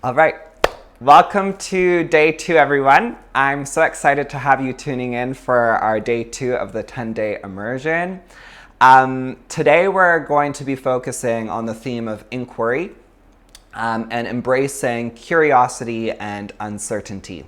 All right, welcome to day 2, everyone. I'm so excited to have you tuning in for our day 2 of the 10-day immersion. Today we're going to be focusing on the theme of inquiry and embracing curiosity and uncertainty.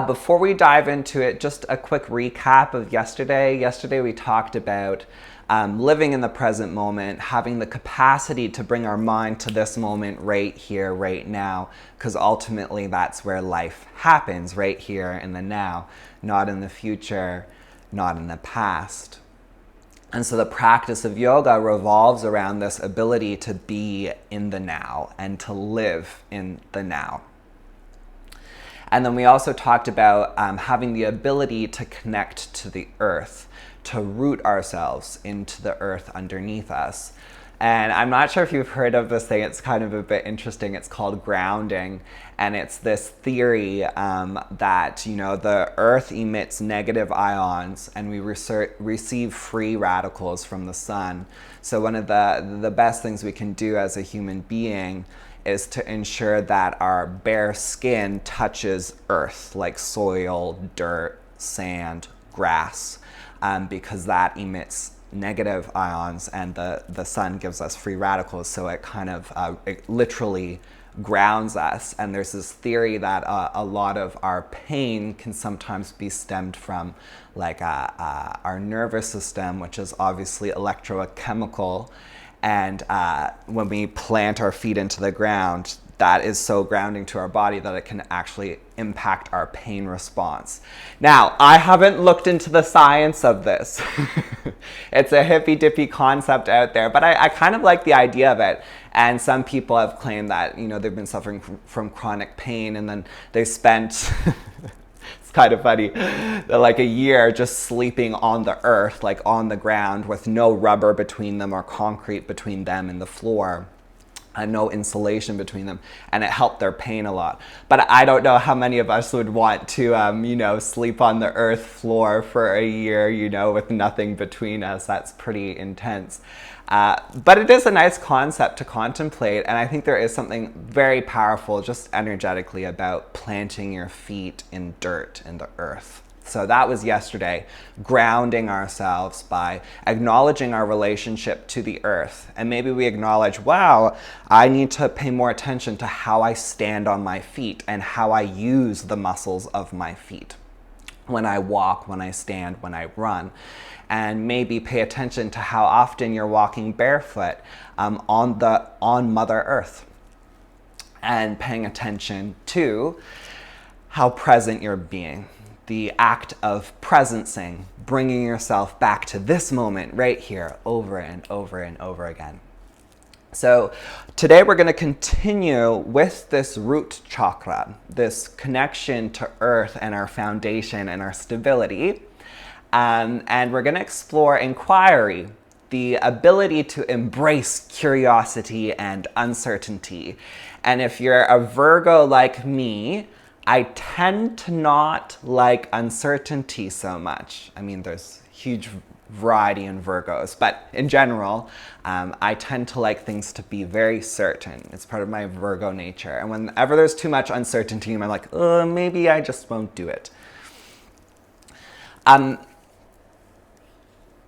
Before we dive into it, just a quick recap of yesterday. Yesterday we talked about living in the present moment, having the capacity to bring our mind to this moment right here, right now, because ultimately that's where life happens, right here in the now, not in the future, not in the past. And so the practice of yoga revolves around this ability to be in the now and to live in the now. And then we also talked about having the ability to connect to the earth, to root ourselves into the earth underneath us. And I'm not sure if you've heard of this thing, it's kind of a bit interesting. It's called grounding. And it's this theory that, the earth emits negative ions and we receive free radicals from the sun. So one of the best things we can do as a human being is to ensure that our bare skin touches earth, like soil, dirt, sand, grass, because that emits negative ions and the sun gives us free radicals, so it kind of it literally grounds us. And there's this theory that a lot of our pain can sometimes be stemmed from our nervous system, which is obviously electrochemical. And when we plant our feet into the ground, that is so grounding to our body that it can actually impact our pain response. Now, I haven't looked into the science of this. It's a hippy-dippy concept out there, but I kind of like the idea of it. And some people have claimed that, they've been suffering from chronic pain, and then they spent... It's kind of funny, like a year just sleeping on the earth, like on the ground with no rubber between them or concrete between them and the floor. And no insulation between them, and it helped their pain a lot. But I don't know how many of us would want to, sleep on the earth floor for a year, with nothing between us. That's pretty intense. But it is a nice concept to contemplate, and I think there is something very powerful just energetically about planting your feet in dirt, in the earth. So that was yesterday, grounding ourselves by acknowledging our relationship to the earth. And maybe we acknowledge, wow, I need to pay more attention to how I stand on my feet and how I use the muscles of my feet when I walk, when I stand, when I run. And maybe pay attention to how often you're walking barefoot on Mother Earth. And paying attention to how present you're being. The act of presencing, bringing yourself back to this moment right here over and over and over again. So today we're going to continue with this root chakra, this connection to earth and our foundation and our stability. And we're going to explore inquiry, the ability to embrace curiosity and uncertainty. And if you're a Virgo like me, I tend to not like uncertainty so much. I mean, there's huge variety in Virgos, but in general, I tend to like things to be very certain. It's part of my Virgo nature. And whenever there's too much uncertainty, I'm like, maybe I just won't do it.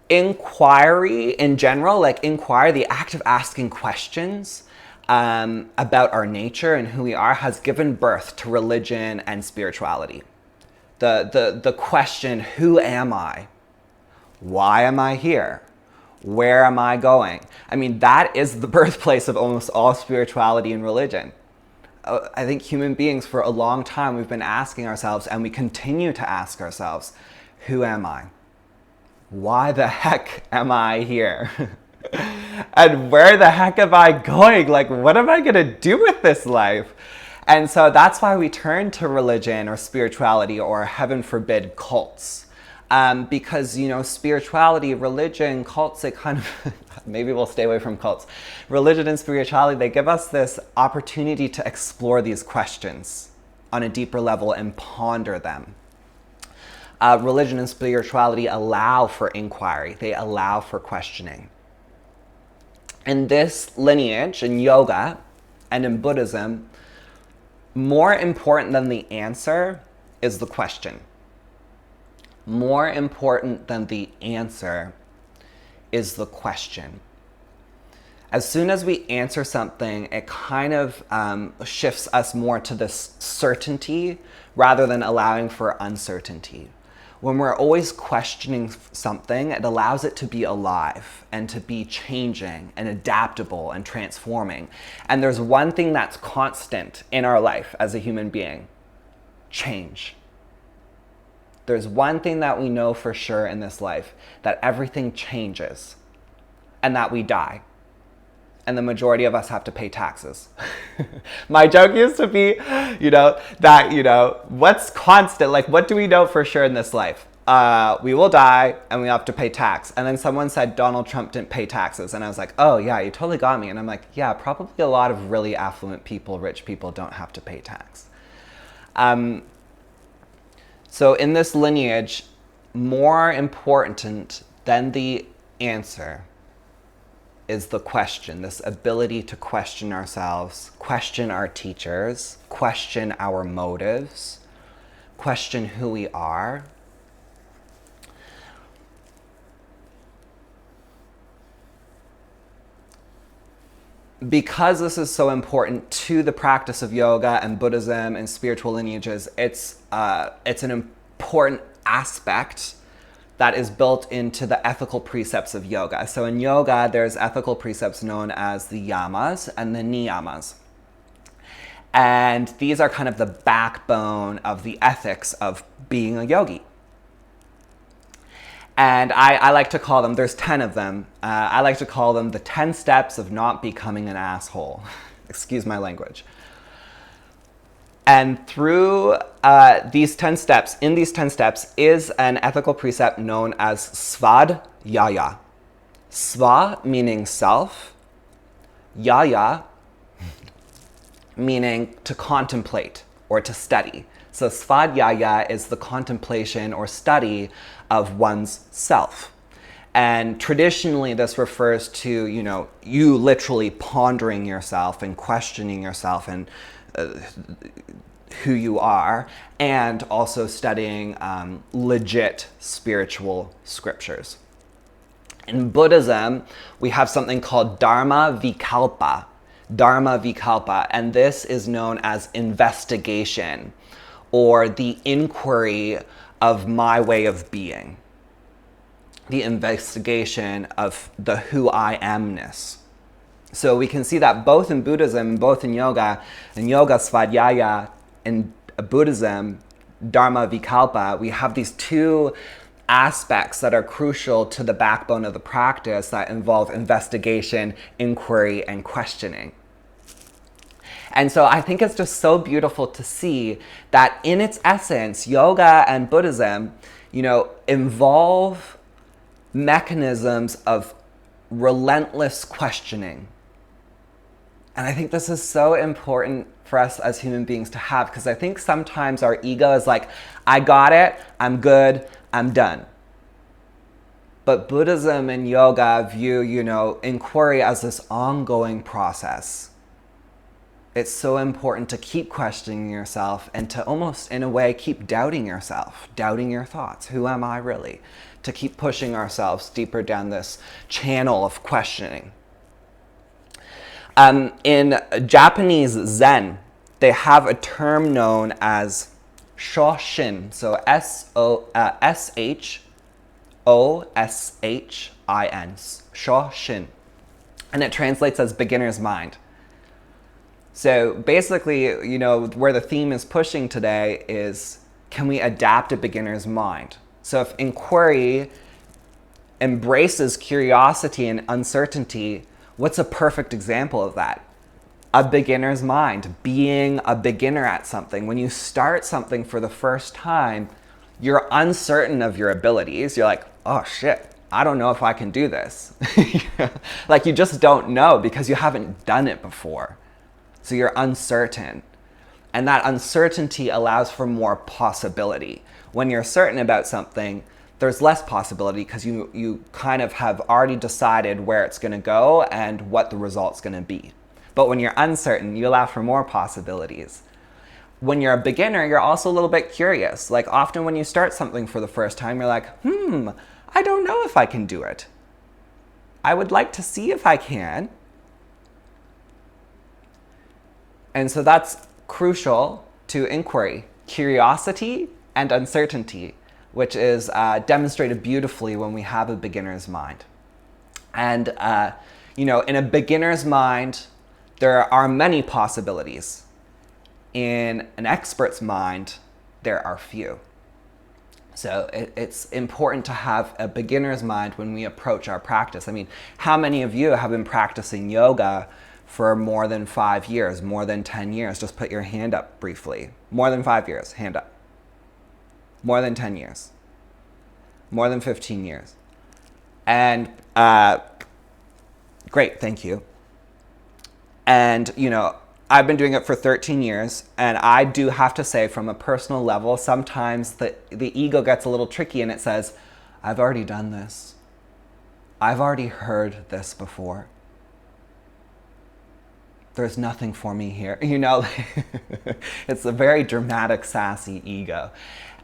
Inquiry in general, the act of asking questions, about our nature and who we are, has given birth to religion and spirituality. The question, who am I? Why am I here? Where am I going? I mean, that is the birthplace of almost all spirituality and religion. I think human beings for a long time, we've been asking ourselves, and we continue to ask ourselves, who am I? Why the heck am I here? And where the heck am I going? What am I going to do with this life? And so that's why we turn to religion or spirituality, or heaven forbid, cults. Because, spirituality, religion, cults, it kind of, maybe we'll stay away from cults. Religion and spirituality, they give us this opportunity to explore these questions on a deeper level and ponder them. Religion and spirituality allow for inquiry. They allow for questioning. In this lineage, in yoga, And in Buddhism, more important than the answer is the question. More important than the answer is the question. As soon as we answer something, it kind of shifts us more to this certainty rather than allowing for uncertainty. When we're always questioning something, it allows it to be alive and to be changing and adaptable and transforming. And there's one thing that's constant in our life as a human being: change. There's one thing that we know for sure in this life, that everything changes and that we die. And the majority of us have to pay taxes. My joke used to be, what's constant? Like, what do we know for sure in this life? We will die and we have to pay tax. And then someone said Donald Trump didn't pay taxes. And I was like, oh yeah, you totally got me. And I'm like, yeah, probably a lot of really affluent people, rich people don't have to pay tax. So in this lineage, more important than the answer is the question, this ability to question ourselves, question our teachers, question our motives, question who we are. Because this is so important to the practice of yoga and Buddhism and spiritual lineages, it's an important aspect that is built into the ethical precepts of yoga. So in yoga, there's ethical precepts known as the yamas and the niyamas. And these are kind of the backbone of the ethics of being a yogi. And I like to call them, there's 10 of them, I like to call them the 10 steps of not becoming an asshole. Excuse my language. And through these 10 steps, in these 10 steps is an ethical precept known as svadhyaya. Sva meaning self, yaya meaning to contemplate or to study. So svadhyaya is the contemplation or study of one's self. And traditionally this refers to, you literally pondering yourself and questioning yourself and who you are, and also studying legit spiritual scriptures. In Buddhism, we have something called Dharma Vikalpa. Dharma Vikalpa, and this is known as investigation, or the inquiry of my way of being. The investigation of the who I amness. So we can see that both in Buddhism, both in yoga svadhyaya, in Buddhism, Dharma Vikalpa, we have these two aspects that are crucial to the backbone of the practice that involve investigation, inquiry, and questioning. And so I think it's just so beautiful to see that in its essence, yoga and Buddhism, involve mechanisms of relentless questioning. And I think this is so important for us as human beings to have, because I think sometimes our ego is like, I got it, I'm good, I'm done. But Buddhism and yoga view, inquiry as this ongoing process. It's so important to keep questioning yourself and to almost, in a way, keep doubting yourself, doubting your thoughts. Who am I really? To keep pushing ourselves deeper down this channel of questioning. In Japanese Zen, they have a term known as shoshin. So S-H-O-S-H-I-N. Shoshin. And it translates as beginner's mind. So basically, where the theme is pushing today is, can we adapt a beginner's mind? So if inquiry embraces curiosity and uncertainty, what's a perfect example of that? A beginner's mind, being a beginner at something. When you start something for the first time, you're uncertain of your abilities. You're like, oh shit, I don't know if I can do this. Like you just don't know because you haven't done it before. So you're uncertain. And that uncertainty allows for more possibility. When you're certain about something, there's less possibility because you kind of have already decided where it's going to go and what the result's going to be. But when you're uncertain, you allow for more possibilities. When you're a beginner, you're also a little bit curious. Like often when you start something for the first time, you're like, I don't know if I can do it. I would like to see if I can. And so that's crucial to inquiry, curiosity and uncertainty, which is demonstrated beautifully when we have a beginner's mind. And, in a beginner's mind, there are many possibilities. In an expert's mind, there are few. So it's important to have a beginner's mind when we approach our practice. I mean, how many of you have been practicing yoga for more than 5 years, more than 10 years? Just put your hand up briefly. More than 5 years, hand up. More than 10 years. More than 15 years. And great, thank you. And, I've been doing it for 13 years, and I do have to say, from a personal level, sometimes the ego gets a little tricky and it says, I've already done this. I've already heard this before. There's nothing for me here. It's a very dramatic, sassy ego.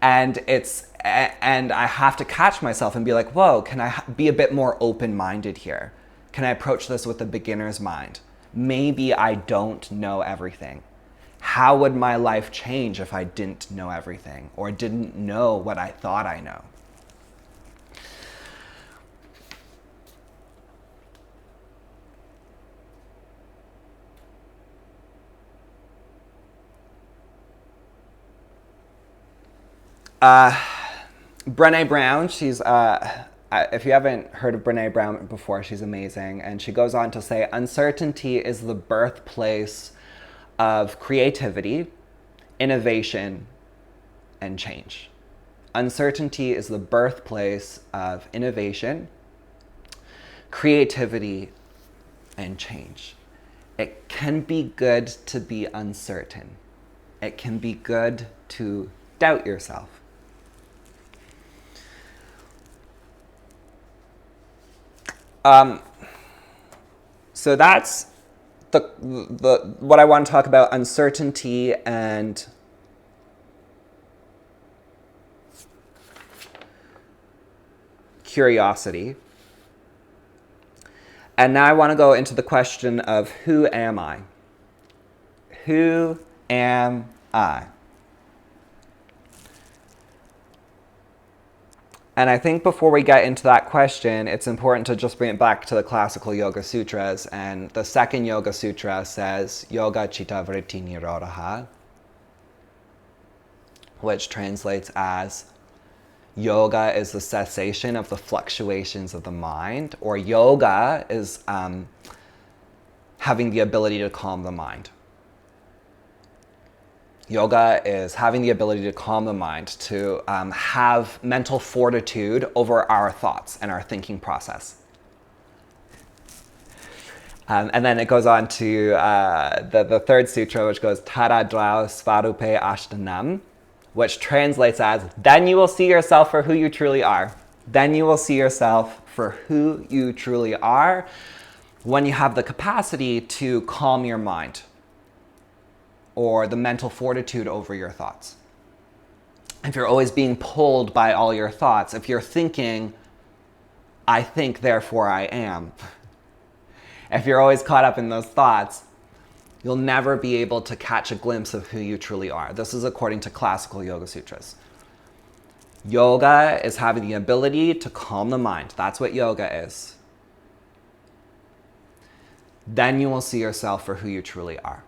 And I have to catch myself and be like, whoa, can I be a bit more open-minded here? Can I approach this with a beginner's mind? Maybe I don't know everything. How would my life change if I didn't know everything or didn't know what I thought I know? Brené Brown, she's if you haven't heard of Brené Brown before, she's amazing. And she goes on to say, uncertainty is the birthplace of creativity, innovation, and change. Uncertainty is the birthplace of innovation, creativity, and change. It can be good to be uncertain. It can be good to doubt yourself. So that's the what I want to talk about, uncertainty and curiosity. And now I want to go into the question of who am I? Who am I? And I think before we get into that question, it's important to just bring it back to the classical Yoga Sutras. And the second Yoga Sutra says, Yoga Chitta Vritti Nirodha, which translates as, yoga is the cessation of the fluctuations of the mind, or yoga is having the ability to calm the mind. Yoga is having the ability to calm the mind, to have mental fortitude over our thoughts and our thinking process. And then it goes on to the third sutra, which goes Tara Drao Svarupe Ashtanam, which translates as, then you will see yourself for who you truly are. Then you will see yourself for who you truly are when you have the capacity to calm your mind, or the mental fortitude over your thoughts. If you're always being pulled by all your thoughts, if you're thinking, I think, therefore I am, if you're always caught up in those thoughts, you'll never be able to catch a glimpse of who you truly are. This is according to classical Yoga Sutras. Yoga is having the ability to calm the mind. That's what yoga is. Then you will see yourself for who you truly are.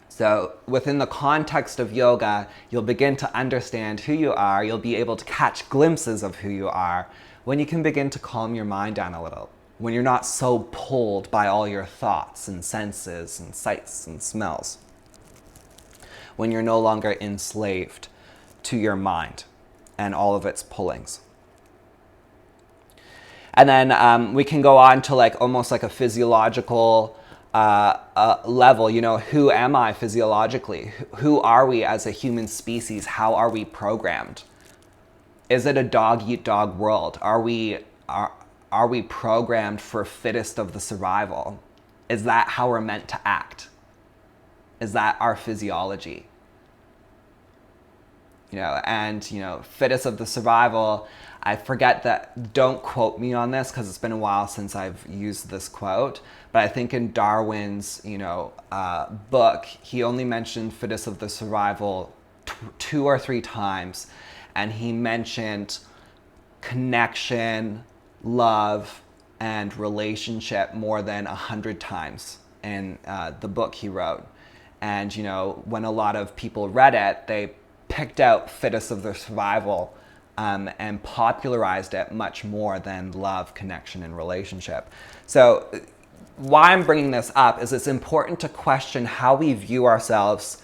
So within the context of yoga, you'll begin to understand who you are. You'll be able to catch glimpses of who you are when you can begin to calm your mind down a little, when you're not so pulled by all your thoughts and senses and sights and smells, when you're no longer enslaved to your mind and all of its pullings. And then we can go on to almost like a physiological level, who am I physiologically? Who are we as a human species? How are we programmed? Is it a dog-eat-dog world? Are we programmed for fittest of the survival? Is that how we're meant to act? Is that our physiology? And fittest of the survival, I forget that, don't quote me on this because it's been a while since I've used this quote, but I think in Darwin's, book, he only mentioned fittest of the survival 2 or 3 times. And he mentioned connection, love, and relationship more than 100 times in the book he wrote. And, when a lot of people read it, they picked out fittest of the survival and popularized it much more than love, connection, and relationship. So why I'm bringing this up is it's important to question how we view ourselves,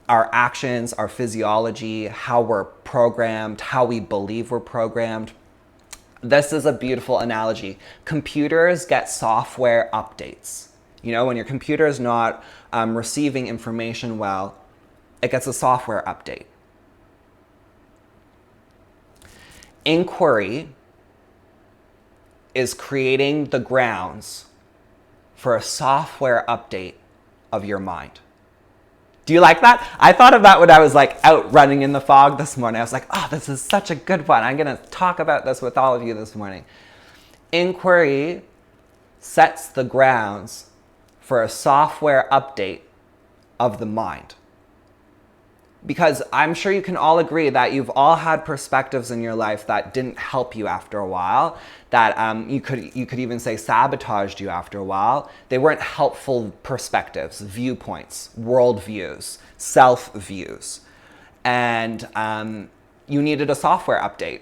our actions, our physiology, how we're programmed, how we believe we're programmed. This is a beautiful analogy. Computers get software updates. When your computer is not receiving information well, it gets a software update. Inquiry is creating the grounds for a software update of your mind. Do you like that? I thought of that when I was out running in the fog this morning. I was like, oh, this is such a good one. I'm going to talk about this with all of you this morning. Inquiry sets the grounds for a software update of the mind. Because I'm sure you can all agree that you've all had perspectives in your life that didn't help you after a while, that you could even say sabotaged you after a while. They weren't helpful perspectives, viewpoints, worldviews, self-views. And you needed a software update.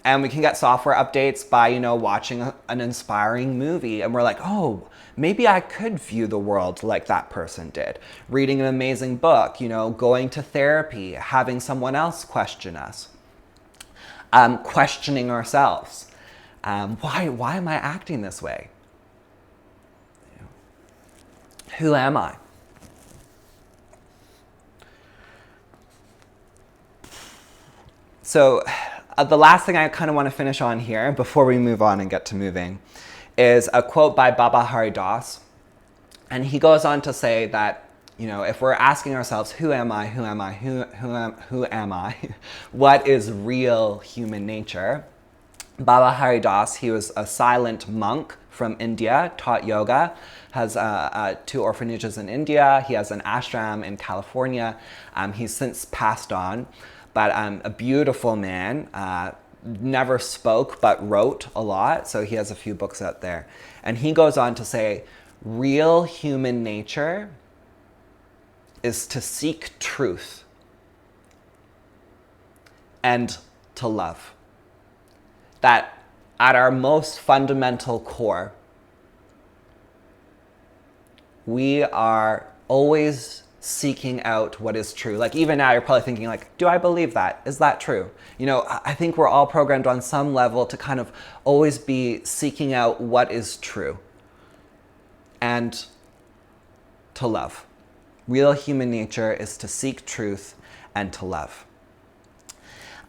And we can get software updates by, watching an inspiring movie. And we're like, oh, maybe I could view the world like that person did. Reading an amazing book, going to therapy, having someone else question us. Questioning ourselves. Why am I acting this way? Who am I? So the last thing I kind of want to finish on here before we move on and get to moving is a quote by Baba Hari Das. And he goes on to say that, if we're asking ourselves, who am I, who am I, who am I, what is real human nature? Baba Hari Das, he was a silent monk from India, taught yoga, has 2 orphanages in India. He has an ashram in California. He's since passed on, but a beautiful man, never spoke but wrote a lot, so he has a few books out there. And he goes on to say, real human nature is to seek truth and to love. That at our most fundamental core, we are always seeking out what is true. Even now you're probably thinking do I believe that? Is that true? I think we're all programmed on some level to kind of always be seeking out what is true and to love. Real human nature is to seek truth and to love.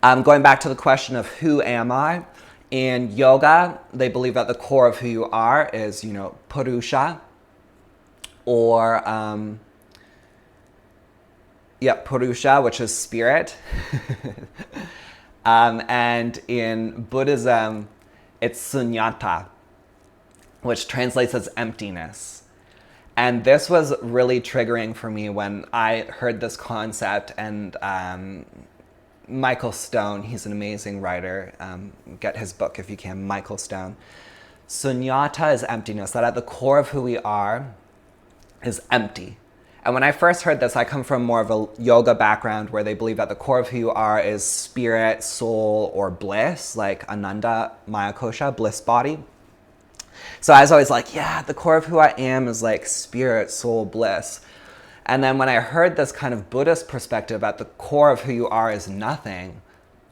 Going back to the question of who am I? In yoga, they believe that the core of who you are is, Purusha, or Purusha, which is spirit. And in Buddhism, it's sunyata, which translates as emptiness. And this was really triggering for me when I heard this concept. And Michael Stone, he's an amazing writer. Get his book if you can, Michael Stone. Sunyata is emptiness, that at the core of who we are is empty. And when I first heard this, I come from more of a yoga background where they believe that the core of who you are is spirit, soul, or bliss, like Ananda Mayakosha, bliss body. So I was always the core of who I am is spirit, soul, bliss. And then when I heard this kind of Buddhist perspective at the core of who you are is nothing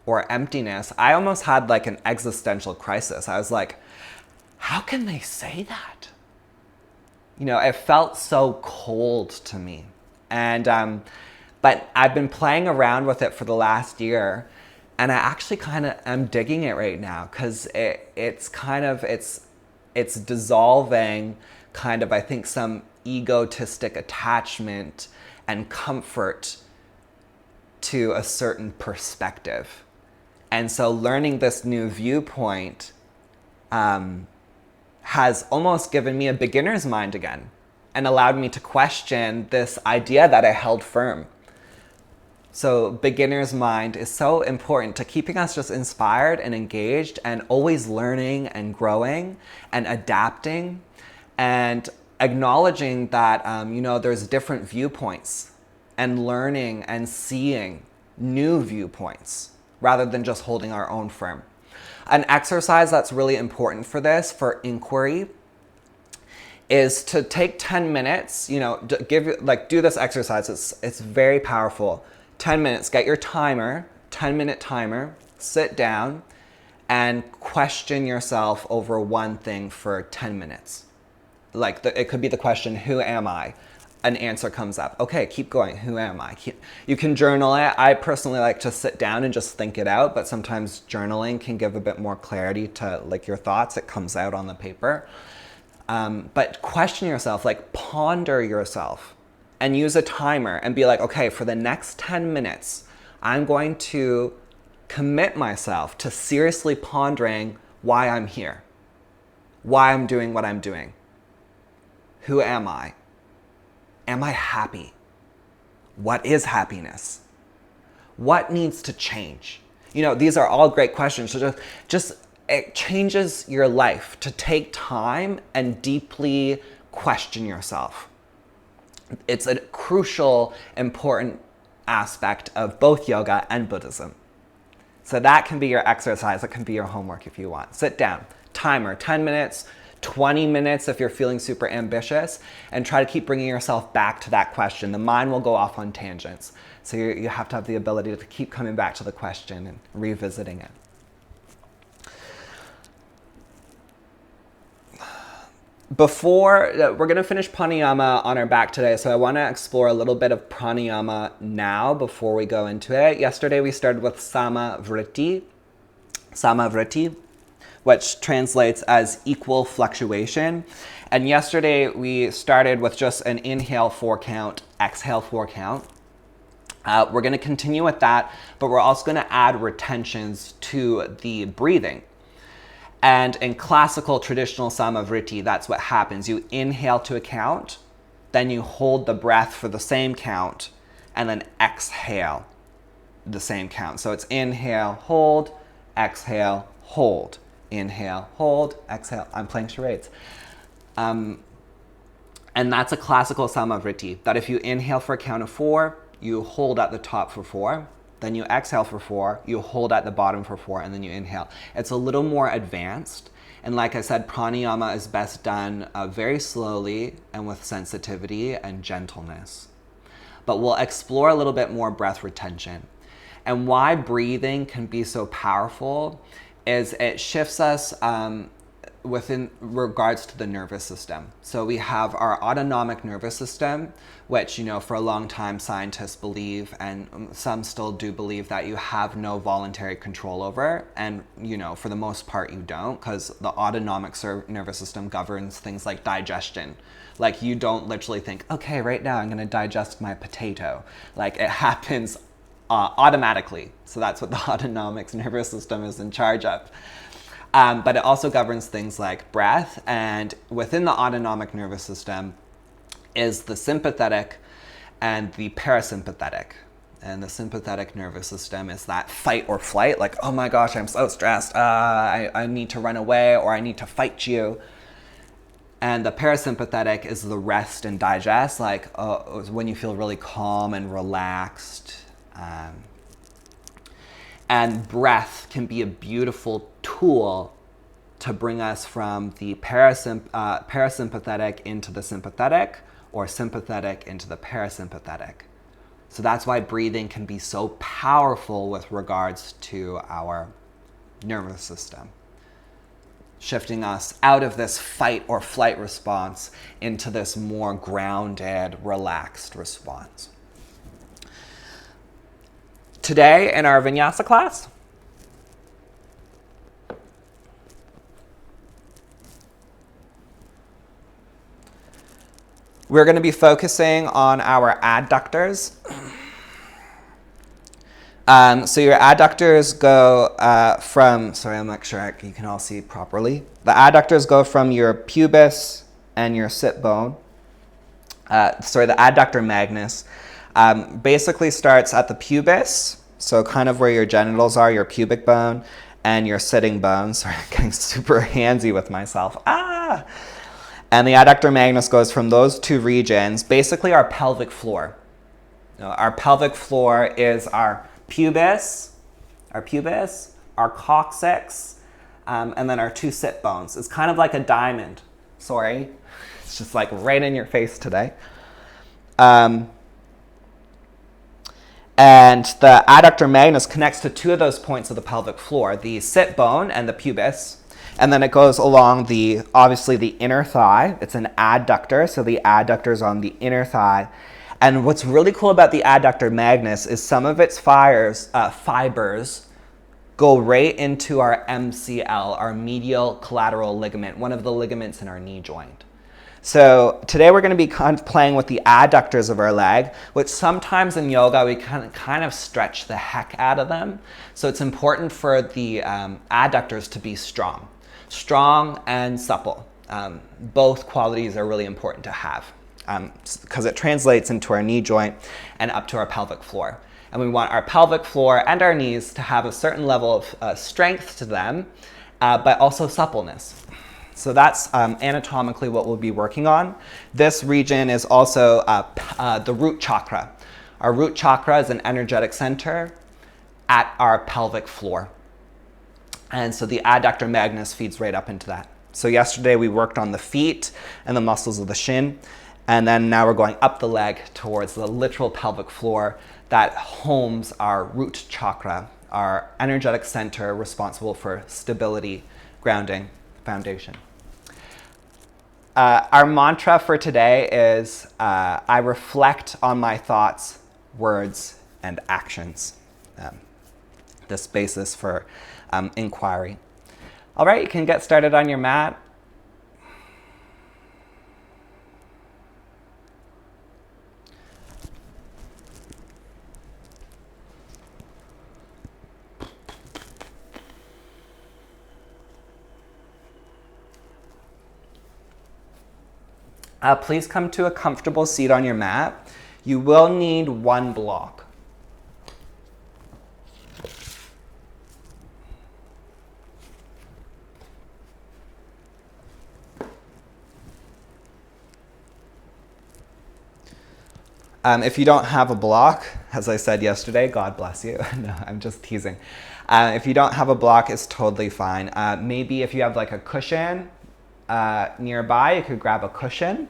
or emptiness, I almost had an existential crisis. I was like, how can they say that? It felt so cold to me. And, but I've been playing around with it for the last year, and I actually kind of am digging it right now, because it's It's dissolving kind of, I think, some egotistic attachment and comfort to a certain perspective. And so learning this new viewpoint has almost given me a beginner's mind again and allowed me to question this idea that I held firm. So beginner's mind is so important to keeping us just inspired and engaged and always learning and growing and adapting and acknowledging that, there's different viewpoints and learning and seeing new viewpoints rather than just holding our own firm. An exercise that's really important for this, for inquiry, is to take 10 minutes, do this exercise. It's very powerful. 10 minutes, get your timer, 10-minute timer, sit down and question yourself over one thing for 10 minutes. It could be the question, who am I? An answer comes up. Okay, keep going. Who am I? You can journal it. I personally like to sit down and just think it out, but sometimes journaling can give a bit more clarity to your thoughts. It comes out on the paper. But question yourself, ponder yourself and use a timer and be like, okay, for the next 10 minutes, I'm going to commit myself to seriously pondering why I'm here, why I'm doing what I'm doing. Who am I? Am I happy? What is happiness? What needs to change? These are all great questions. So just it changes your life to take time and deeply question yourself. It's a crucial, important aspect of both yoga and Buddhism. So that can be your exercise. It can be your homework if you want. Sit down, timer, 10 minutes, 20 minutes if you're feeling super ambitious, and try to keep bringing yourself back to that question. The mind will go off on tangents. So you have to have the ability to keep coming back to the question and revisiting it. We're going to finish pranayama on our back today, so I want to explore a little bit of pranayama now before we go into it. Yesterday we started with samavritti, which translates as equal fluctuation. And yesterday we started with just an inhale 4 count, exhale 4 count. We're going to continue with that, but we're also going to add retentions to the breathing. And in classical traditional samavritti, that's what happens. You inhale to a count, then you hold the breath for the same count, and then exhale the same count. So it's inhale, hold, exhale, hold. Inhale, hold, exhale. I'm playing charades. And that's a classical samavritti, that if you inhale for a count of 4, you hold at the top for 4. Then you exhale for 4, you hold at the bottom for 4, and then you inhale. It's a little more advanced. And like I said, pranayama is best done very slowly and with sensitivity and gentleness. But we'll explore a little bit more breath retention. And why breathing can be so powerful is it shifts us within regards to the nervous system. So we have our autonomic nervous system, which, for a long time scientists believe, and some still do believe, that you have no voluntary control over. And, for the most part you don't, because the autonomic nervous system governs things like digestion. You don't literally think, okay, right now I'm going to digest my potato. It happens automatically. So that's what the autonomic nervous system is in charge of. But it also governs things like breath, and within the autonomic nervous system is the sympathetic and the parasympathetic. And the sympathetic nervous system is that fight or flight, oh my gosh, I'm so stressed, I need to run away, or I need to fight you. And the parasympathetic is the rest and digest, when you feel really calm and relaxed. And breath can be a beautiful tool to bring us from the parasympathetic into the sympathetic, or sympathetic into the parasympathetic. So that's why breathing can be so powerful with regards to our nervous system, shifting us out of this fight or flight response into this more grounded, relaxed response. Today in our Vinyasa class, We're going to be focusing on our adductors. So your adductors go from, sorry, I'm not sure you can all see properly. The adductors go from your pubis and your sit bone. The adductor magnus basically starts at the pubis, so kind of where your genitals are, your pubic bone, and your sitting bone. Sorry, I'm getting super handsy with myself. And the adductor magnus goes from those two regions, basically our pelvic floor. Our pelvic floor is our pubis, our coccyx, and then our two sit bones. It's kind of like a diamond. Sorry, it's just like right in your face today. And the adductor magnus connects to two of those points of the pelvic floor, the sit bone and the pubis. And then it goes along obviously the inner thigh. It's an adductor, so the adductor is on the inner thigh. And what's really cool about the adductor magnus is some of its fibers go right into our MCL, our medial collateral ligament, one of the ligaments in our knee joint. So today we're going to be kind of playing with the adductors of our leg, which sometimes in yoga we kind of stretch the heck out of them. So it's important for the adductors to be strong and supple. Both qualities are really important to have because it translates into our knee joint and up to our pelvic floor. And we want our pelvic floor and our knees to have a certain level of strength to them, but also suppleness. So that's anatomically what we'll be working on. This region is also the root chakra. Our root chakra is an energetic center at our pelvic floor. And so the adductor magnus feeds right up into that. So yesterday we worked on the feet and the muscles of the shin. And then now we're going up the leg towards the literal pelvic floor that homes our root chakra, our energetic center responsible for stability, grounding, foundation. Our mantra for today is, I reflect on my thoughts, words, and actions. This basis for inquiry. All right, you can get started on your mat. Please come to a comfortable seat on your mat. You will need one block. If you don't have a block, as I said yesterday, God bless you. No, I'm just teasing. If you don't have a block, it's totally fine. Maybe if you have like a cushion nearby, you could grab a cushion.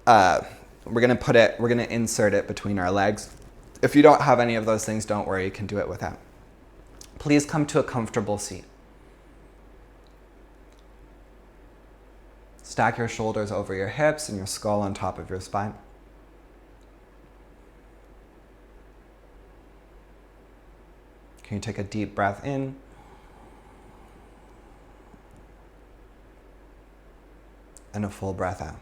We're gonna insert it between our legs. If you don't have any of those things, don't worry, you can do it without. Please come to a comfortable seat. Stack your shoulders over your hips and your skull on top of your spine. Can you take a deep breath in? And a full breath out.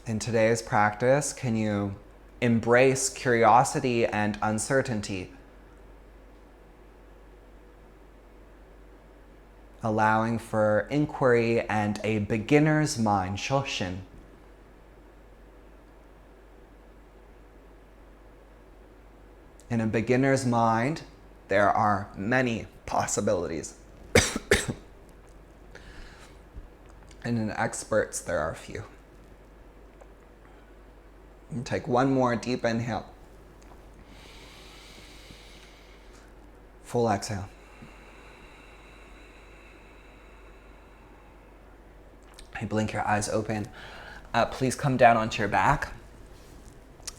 In today's practice, can you embrace curiosity and uncertainty? Allowing for inquiry and a beginner's mind, shoshin. In a beginner's mind, there are many possibilities. And in experts, there are few. And take one more deep inhale. Full exhale. You blink your eyes open. Please come down onto your back.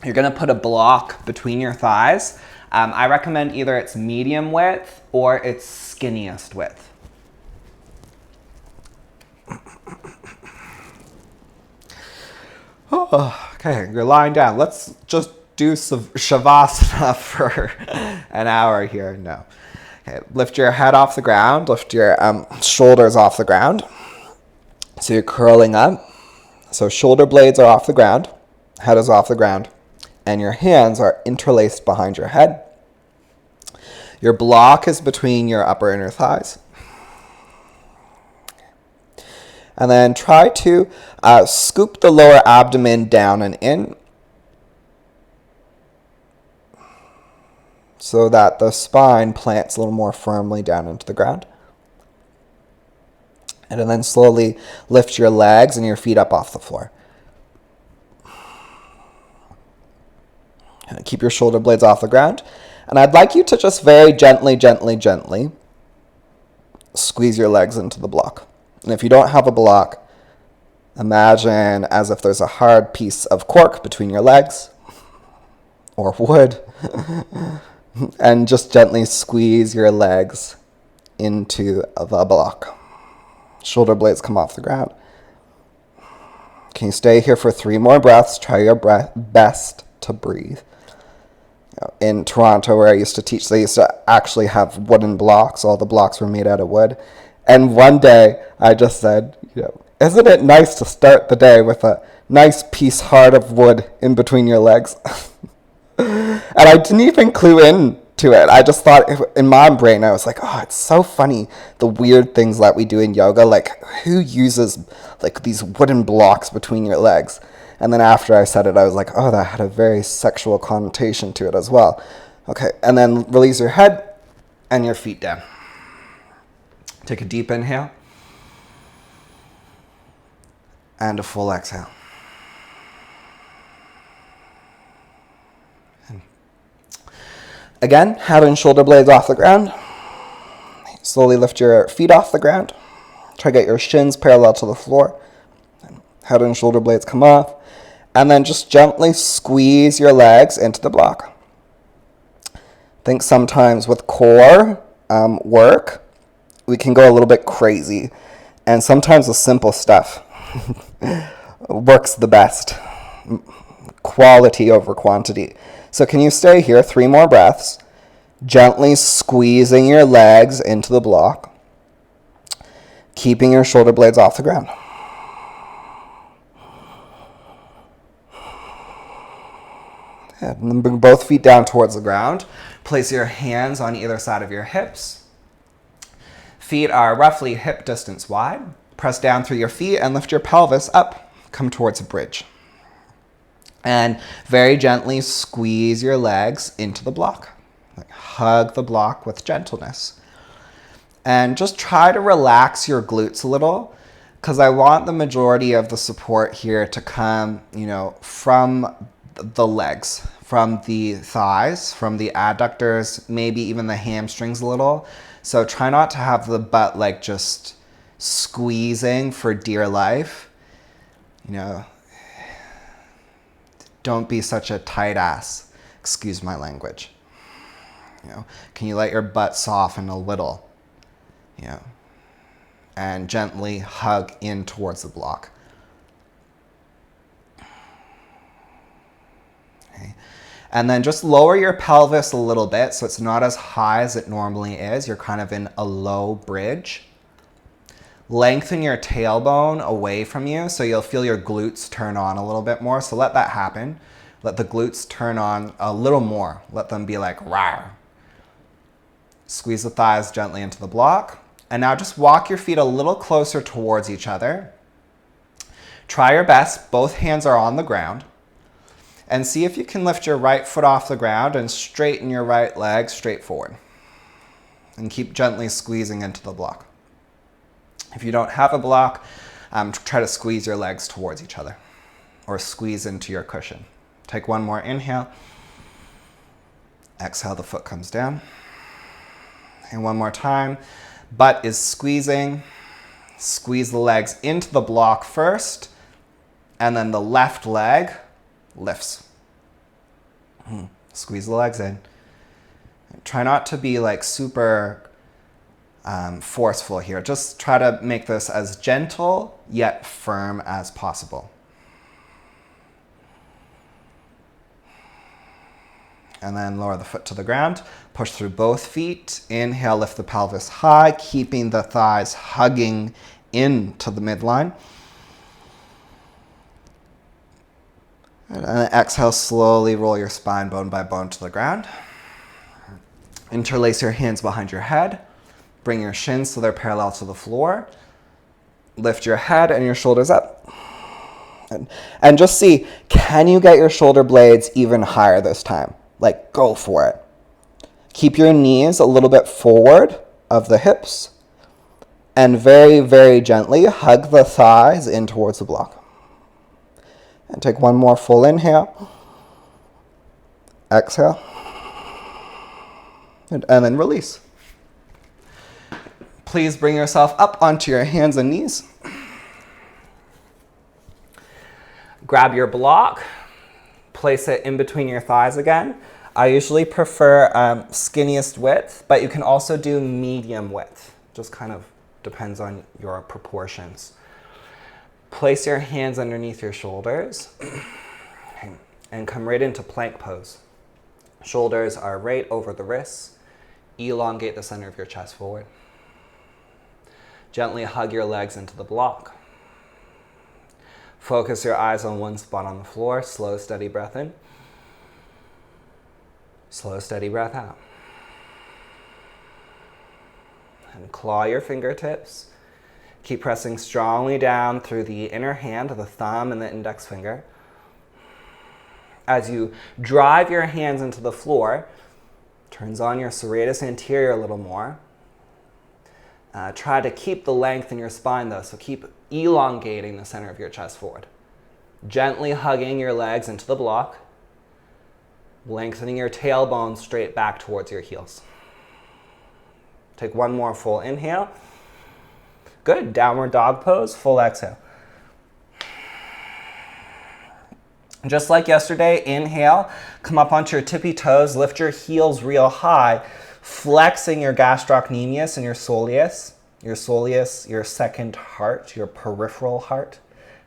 You're going to put a block between your thighs. I recommend either it's medium width or it's skinniest width. Okay, you're lying down. Let's just do Shavasana for an hour here. No. Okay, lift your head off the ground. Lift your shoulders off the ground. So you're curling up. So shoulder blades are off the ground. Head is off the ground. And your hands are interlaced behind your head. Your block is between your upper inner thighs. And then try to scoop the lower abdomen down and in so that the spine plants a little more firmly down into the ground. And then slowly lift your legs and your feet up off the floor. And keep your shoulder blades off the ground. And I'd like you to just very gently, gently, gently squeeze your legs into the block. And if you don't have a block, imagine as if there's a hard piece of cork between your legs or wood. And just gently squeeze your legs into the block. Shoulder blades come off the ground. Can you stay here for 3 more breaths? Try your best to breathe. In Toronto, where I used to teach, they used to actually have wooden blocks. All the blocks were made out of wood. And one day, I just said, isn't it nice to start the day with a nice piece hard of wood in between your legs? And I didn't even clue in to it. I just thought, in my brain, I was like, oh, it's so funny, the weird things that we do in yoga. Like, who uses, like, these wooden blocks between your legs? And then after I said it, I was like, oh, that had a very sexual connotation to it as well. Okay, and then release your head and your feet down. Take a deep inhale. And a full exhale. Again, head and shoulder blades off the ground. Slowly lift your feet off the ground. Try to get your shins parallel to the floor. Head and shoulder blades come off. And then just gently squeeze your legs into the block. I think sometimes with core work, we can go a little bit crazy. And sometimes the simple stuff works the best. Quality over quantity. So can you stay here 3 more breaths, gently squeezing your legs into the block, keeping your shoulder blades off the ground. And then bring both feet down towards the ground. Place your hands on either side of your hips. Feet are roughly hip distance wide. Press down through your feet and lift your pelvis up. Come towards a bridge. And very gently squeeze your legs into the block. Like hug the block with gentleness. And just try to relax your glutes a little, because I want the majority of the support here to come, from the legs, from the thighs, from the adductors, maybe even the hamstrings a little. So try not to have the butt like just squeezing for dear life. Don't be such a tight ass. Excuse my language. Can you let your butt soften a little? And gently hug in towards the block. Okay. And then just lower your pelvis a little bit so it's not as high as it normally is. You're kind of in a low bridge. Lengthen your tailbone away from you so you'll feel your glutes turn on a little bit more. So let that happen. Let the glutes turn on a little more. Let them be like, rawr. Squeeze the thighs gently into the block. And now just walk your feet a little closer towards each other. Try your best. Both hands are on the ground. And see if you can lift your right foot off the ground and straighten your right leg straight forward. And keep gently squeezing into the block. If you don't have a block, try to squeeze your legs towards each other or squeeze into your cushion. Take one more inhale. Exhale, the foot comes down. And one more time. Butt is squeezing. Squeeze the legs into the block first, and then the left leg lifts. Squeeze the legs in. Try not to be like super forceful here. Just try to make this as gentle yet firm as possible. And then lower the foot to the ground. Push through both feet. Inhale, lift the pelvis high, keeping the thighs hugging into the midline. And then exhale, slowly roll your spine bone by bone to the ground. Interlace your hands behind your head. Bring your shins so they're parallel to the floor. Lift your head and your shoulders up. And just see, can you get your shoulder blades even higher this time? Like, go for it. Keep your knees a little bit forward of the hips. And very, very gently hug the thighs in towards the block. And take one more full inhale. Exhale. And then release. Please bring yourself up onto your hands and knees. Grab your block. Place it in between your thighs again. I usually prefer skinniest width, but you can also do medium width. Just kind of depends on your proportions. Place your hands underneath your shoulders and come right into plank pose. Shoulders are right over the wrists. Elongate the center of your chest forward. Gently hug your legs into the block. Focus your eyes on one spot on the floor. Slow, steady breath in. Slow, steady breath out. And claw your fingertips. Keep pressing strongly down through the inner hand, the thumb and the index finger. As you drive your hands into the floor, turns on your serratus anterior a little more. Try to keep the length in your spine though, so keep elongating the center of your chest forward. Gently hugging your legs into the block, lengthening your tailbone straight back towards your heels. Take one more full inhale. Good, downward dog pose, full exhale. Just like yesterday, inhale, come up onto your tippy toes, lift your heels real high, flexing your gastrocnemius and your soleus. Your soleus, your second heart, your peripheral heart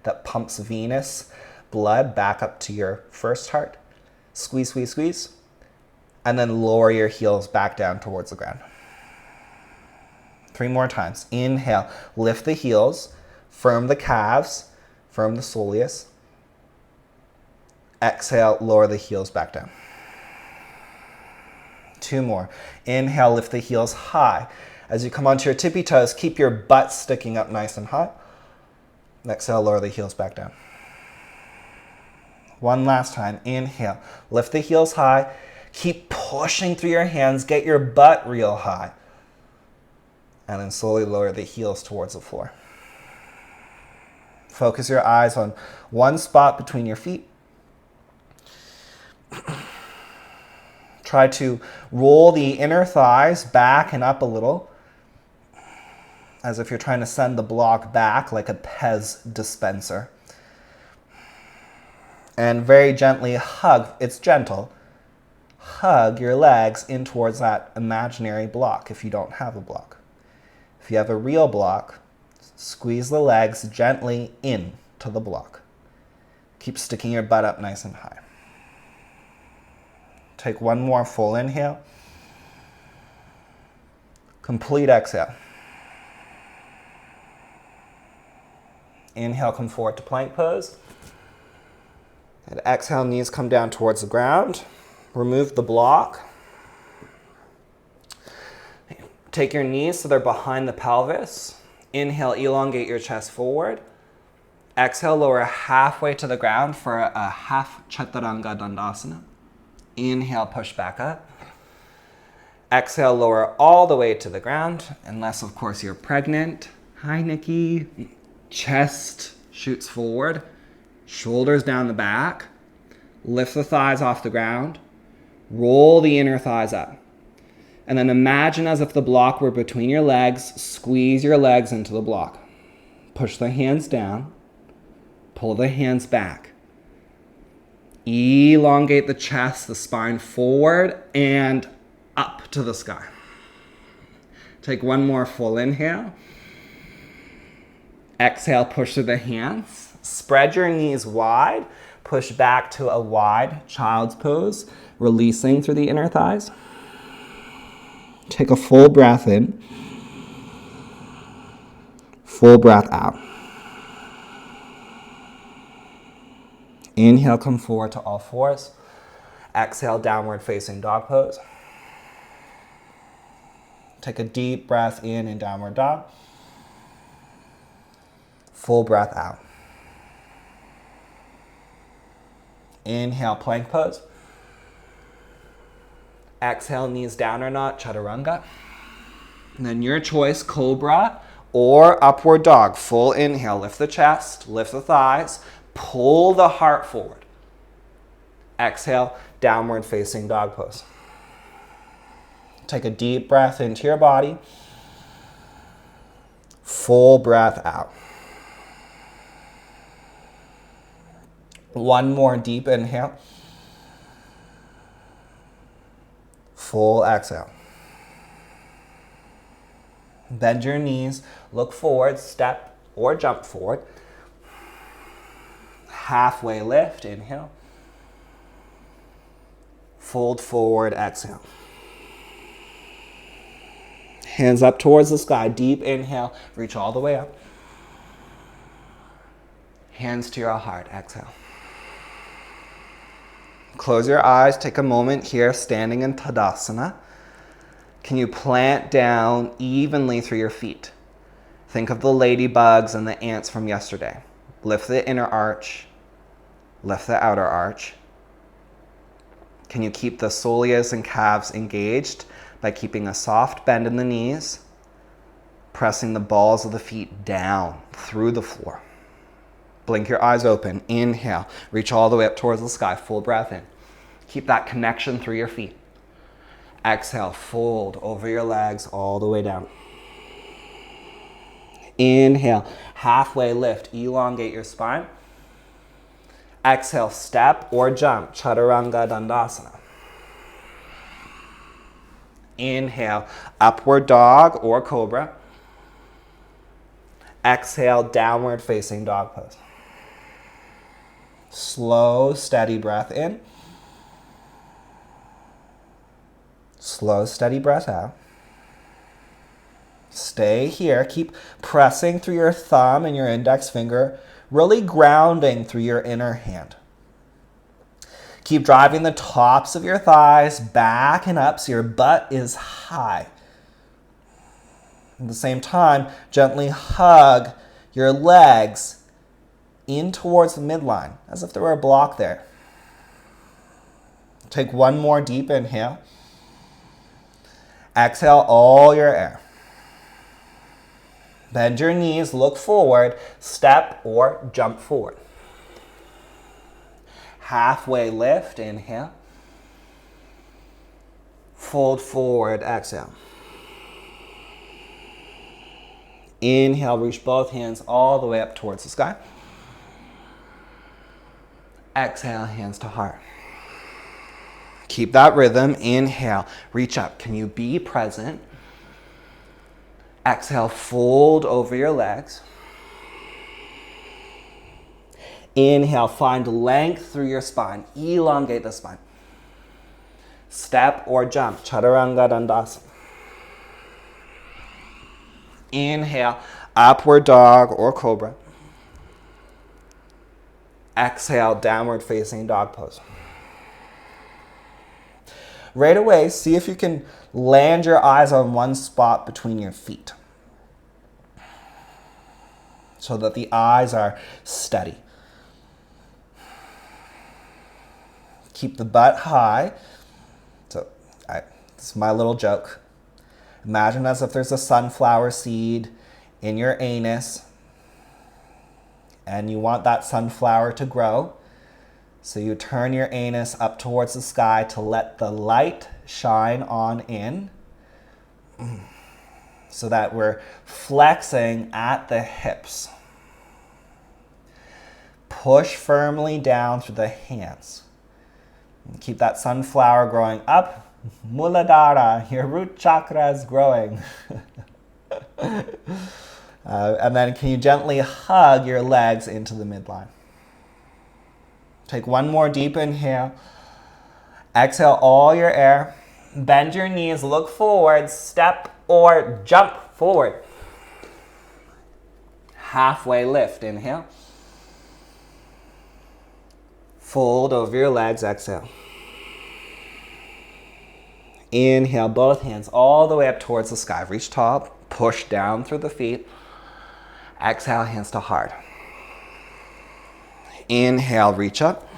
that pumps venous blood back up to your first heart. Squeeze, squeeze, squeeze. And then lower your heels back down towards the ground. 3 more times. Inhale, lift the heels, firm the calves, firm the soleus. Exhale, lower the heels back down. 2 more. Inhale, lift the heels high. As you come onto your tippy toes, keep your butt sticking up nice and high. Exhale, lower the heels back down. 1 last time. Inhale, lift the heels high. Keep pushing through your hands. Get your butt real high. And then slowly lower the heels towards the floor. Focus your eyes on one spot between your feet. Try to roll the inner thighs back and up a little, as if you're trying to send the block back like a Pez dispenser. And very gently hug, it's gentle, hug your legs in towards that imaginary block if you don't have a block. If you have a real block, squeeze the legs gently in to the block. Keep sticking your butt up nice and high. Take one more full inhale. Complete exhale. Inhale, come forward to plank pose. And exhale, knees come down towards the ground. Remove the block. Take your knees so they're behind the pelvis. Inhale, elongate your chest forward. Exhale, lower halfway to the ground for a half chaturanga dandasana. Inhale, push back up. Exhale, lower all the way to the ground, unless, of course, you're pregnant. Hi, Nikki. Chest shoots forward. Shoulders down the back. Lift the thighs off the ground. Roll the inner thighs up. And then imagine as if the block were between your legs. Squeeze your legs into the block. Push the hands down. Pull the hands back. Elongate the chest, the spine forward and up to the sky. Take one more full inhale. Exhale, push through the hands. Spread your knees wide. Push back to a wide child's pose, releasing through the inner thighs. Take a full breath in. Full breath out. Inhale, come forward to all fours. Exhale, downward facing dog pose. Take a deep breath in downward dog. Full breath out. Inhale, plank pose. Exhale, knees down or not, chaturanga. And then your choice, cobra or upward dog. Full inhale, lift the chest, lift the thighs, pull the heart forward. Exhale, downward facing dog pose. Take a deep breath into your body. Full breath out. One more deep inhale. Full exhale. Bend your knees, look forward, step or jump forward. Halfway lift, inhale. Fold forward, exhale. Hands up towards the sky, deep inhale, reach all the way up. Hands to your heart, exhale. Close your eyes, take a moment here, standing in Tadasana. Can you plant down evenly through your feet? Think of the ladybugs and the ants from yesterday. Lift the inner arch, lift the outer arch. Can you keep the soleus and calves engaged by keeping a soft bend in the knees, pressing the balls of the feet down through the floor? Blink your eyes open, inhale, reach all the way up towards the sky, full breath in. Keep that connection through your feet. Exhale, fold over your legs all the way down. Inhale, halfway lift, elongate your spine. Exhale, step or jump, chaturanga dandasana. Inhale, upward dog or cobra. Exhale, downward facing dog pose. Slow, steady breath in. Slow, steady breath out. Stay here. Keep pressing through your thumb and your index finger, really grounding through your inner hand. Keep driving the tops of your thighs back and up so your butt is high. At the same time, gently hug your legs in towards the midline, as if there were a block there. Take one more deep inhale. Exhale all your air. Bend your knees, look forward, step or jump forward. Halfway lift, inhale. Fold forward, exhale. Inhale, reach both hands all the way up towards the sky. Exhale, hands to heart. Keep that rhythm. Inhale, reach up. Can you be present? Exhale, fold over your legs. Inhale, find length through your spine. Elongate the spine. Step or jump, chaturanga dandasana. Inhale, upward dog or cobra. Exhale, downward facing dog pose. Right away, see if you can land your eyes on one spot between your feet so that the eyes are steady. Keep the butt high. So, this is my little joke. Imagine as if there's a sunflower seed in your anus and you want that sunflower to grow. So you turn your anus up towards the sky to let the light shine on in so that we're flexing at the hips. Push firmly down through the hands. Keep that sunflower growing up. Muladhara, your root chakra is growing. And then can you gently hug your legs into the midline? Take one more deep inhale. Exhale all your air. Bend your knees, look forward, step or jump forward. Halfway lift, inhale. Fold over your legs, exhale. Inhale, both hands all the way up towards the sky. Reach tall, push down through the feet. Exhale, hands to heart. Inhale, reach up.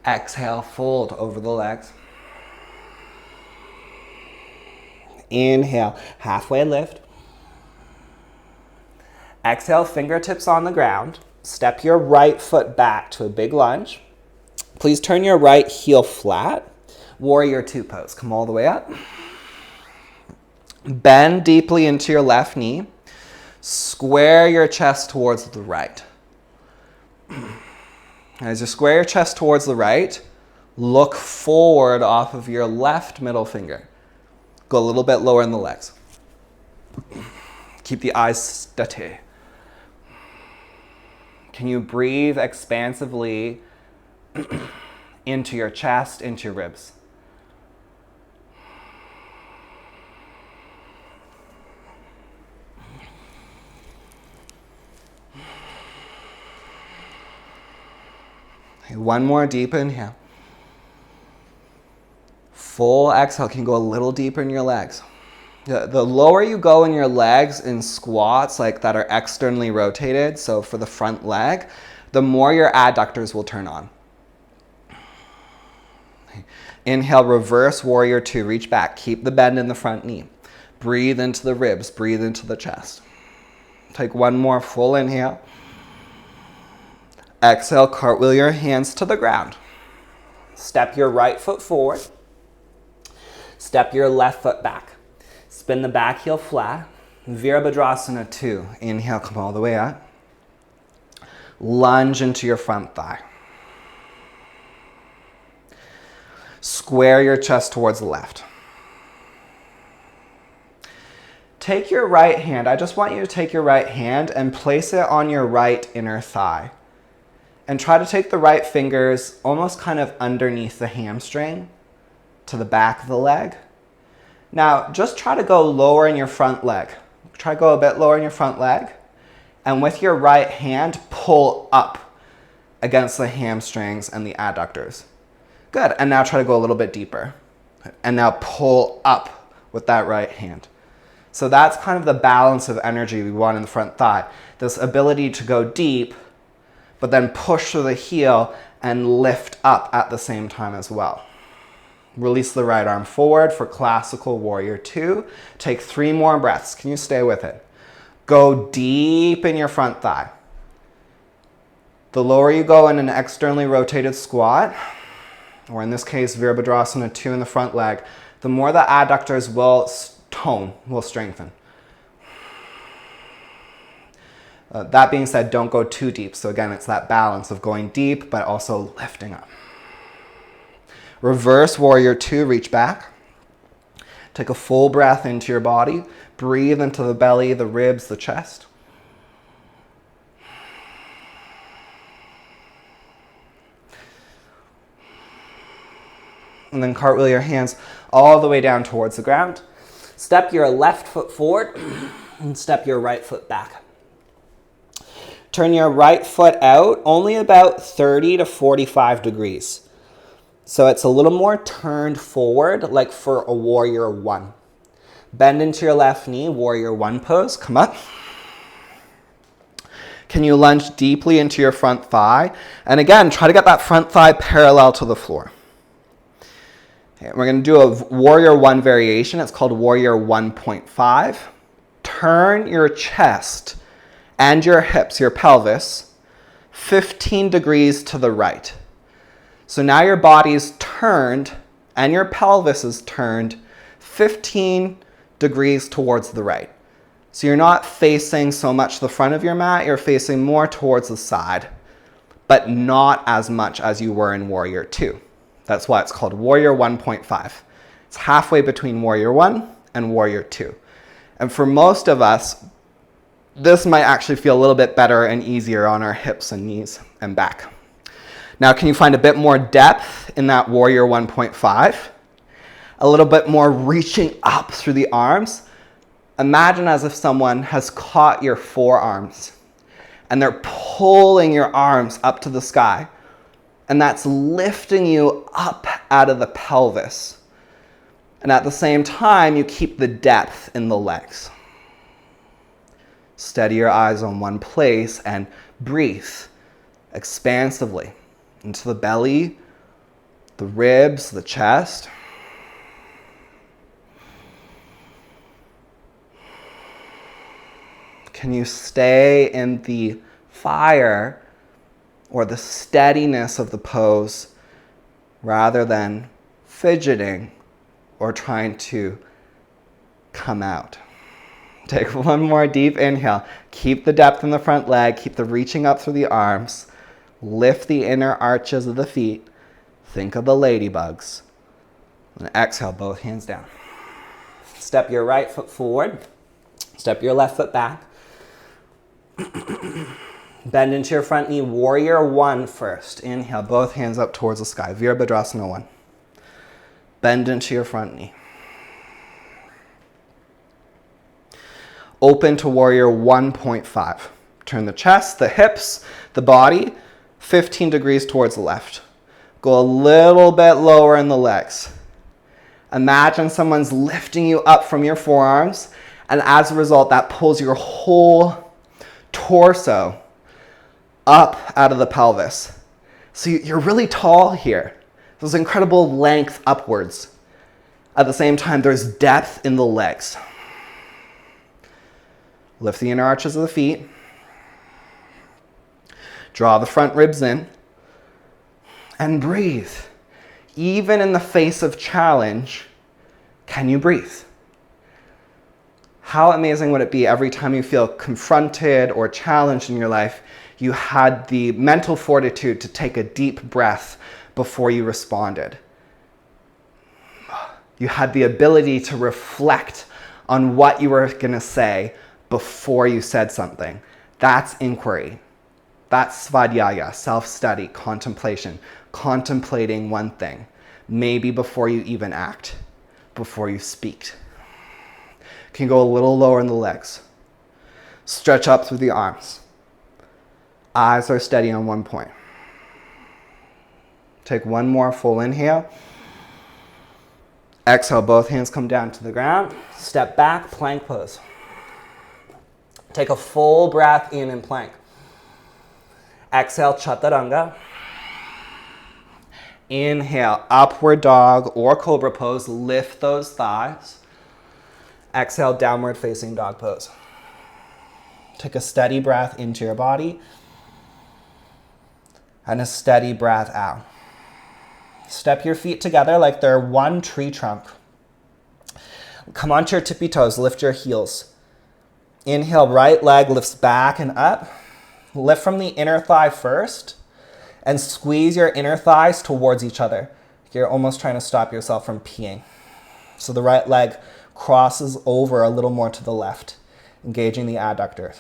Exhale, fold over the legs. Inhale, halfway lift. Exhale, fingertips on the ground. Step your right foot back to a big lunge. Please turn your right heel flat. Warrior two pose. Come all the way up. Bend deeply into your left knee. Square your chest towards the right. As you square your chest towards the right, look forward off of your left middle finger. Go a little bit lower in the legs. Keep the eyes steady. Can you breathe expansively into your chest, into your ribs? Okay, one more deep inhale. Full exhale. Can you go a little deeper in your legs? The lower you go in your legs in squats like that are externally rotated, so for the front leg, the more your adductors will turn on. Inhale, reverse warrior two, reach back. Keep the bend in the front knee. Breathe into the ribs, breathe into the chest. Take one more full inhale. Exhale, cartwheel your hands to the ground. Step your right foot forward. Step your left foot back. Spin the back heel flat. Virabhadrasana 2. Inhale, come all the way up. Lunge into your front thigh. Square your chest towards the left. Take your right hand. I just want you to take your right hand and place it on your right inner thigh. And try to take the right fingers almost kind of underneath the hamstring to the back of the leg. Now, just try to go lower in your front leg. Try to go a bit lower in your front leg. And with your right hand, pull up against the hamstrings and the adductors. Good. And now try to go a little bit deeper. And now pull up with that right hand. So that's kind of the balance of energy we want in the front thigh. This ability to go deep, but then push through the heel and lift up at the same time as well. Release the right arm forward for classical warrior two. Take 3 more breaths. Can you stay with it? Go deep in your front thigh. The lower you go in an externally rotated squat, or in this case, Virabhadrasana 2 in the front leg, the more the adductors will strengthen. That being said, don't go too deep. So again, it's that balance of going deep, but also lifting up. Reverse warrior two, reach back. Take a full breath into your body. Breathe into the belly, the ribs, the chest. And then cartwheel your hands all the way down towards the ground. Step your left foot forward and step your right foot back. Turn your right foot out only about 30 to 45 degrees. So it's a little more turned forward, like for a warrior one. Bend into your left knee, warrior one pose, come up. Can you lunge deeply into your front thigh? And again, try to get that front thigh parallel to the floor. Okay, we're gonna do a warrior one variation. It's called warrior 1.5. Turn your chest and your hips, your pelvis, 15 degrees to the right. So now your body's turned and your pelvis is turned 15 degrees towards the right. So you're not facing so much the front of your mat, you're facing more towards the side, but not as much as you were in Warrior 2. That's why it's called Warrior 1.5. It's halfway between Warrior 1 and Warrior 2. And for most of us, this might actually feel a little bit better and easier on our hips and knees and back. Now, can you find a bit more depth in that warrior 1.5? A little bit more reaching up through the arms. Imagine as if someone has caught your forearms and they're pulling your arms up to the sky. And that's lifting you up out of the pelvis. And at the same time, you keep the depth in the legs. Steady your eyes on one place and breathe expansively into the belly, the ribs, the chest. Can you stay in the fire or the steadiness of the pose rather than fidgeting or trying to come out? Take one more deep inhale. Keep the depth in the front leg. Keep the reaching up through the arms. Lift the inner arches of the feet. Think of the ladybugs. And exhale, both hands down. Step your right foot forward. Step your left foot back. Bend into your front knee, warrior 1 first. Inhale, both hands up towards the sky, Virabhadrasana 1. Bend into your front knee. Open to warrior 1.5. Turn the chest, the hips, the body 15 degrees towards the left. Go a little bit lower in the legs. Imagine someone's lifting you up from your forearms, and as a result, that pulls your whole torso up out of the pelvis. So you're really tall here. There's incredible length upwards. At the same time, there's depth in the legs. Lift the inner arches of the feet. Draw the front ribs in. And breathe. Even in the face of challenge, can you breathe? How amazing would it be every time you feel confronted or challenged in your life, you had the mental fortitude to take a deep breath before you responded. You had the ability to reflect on what you were going to say before you said something. That's inquiry. That's svadhyaya, self-study, contemplation, contemplating one thing, maybe before you even act, before you speak. Can go a little lower in the legs. Stretch up through the arms. Eyes are steady on one point. Take one more full inhale. Exhale, both hands come down to the ground. Step back, plank pose. Take a full breath in plank. Exhale, chaturanga. Inhale, upward dog or cobra pose. Lift those thighs. Exhale, downward facing dog pose. Take a steady breath into your body and a steady breath out. Step your feet together like they're one tree trunk. Come onto your tippy toes, lift your heels. Inhale, right leg lifts back and up. Lift from the inner thigh first and squeeze your inner thighs towards each other. You're almost trying to stop yourself from peeing. So the right leg crosses over a little more to the left, engaging the adductor.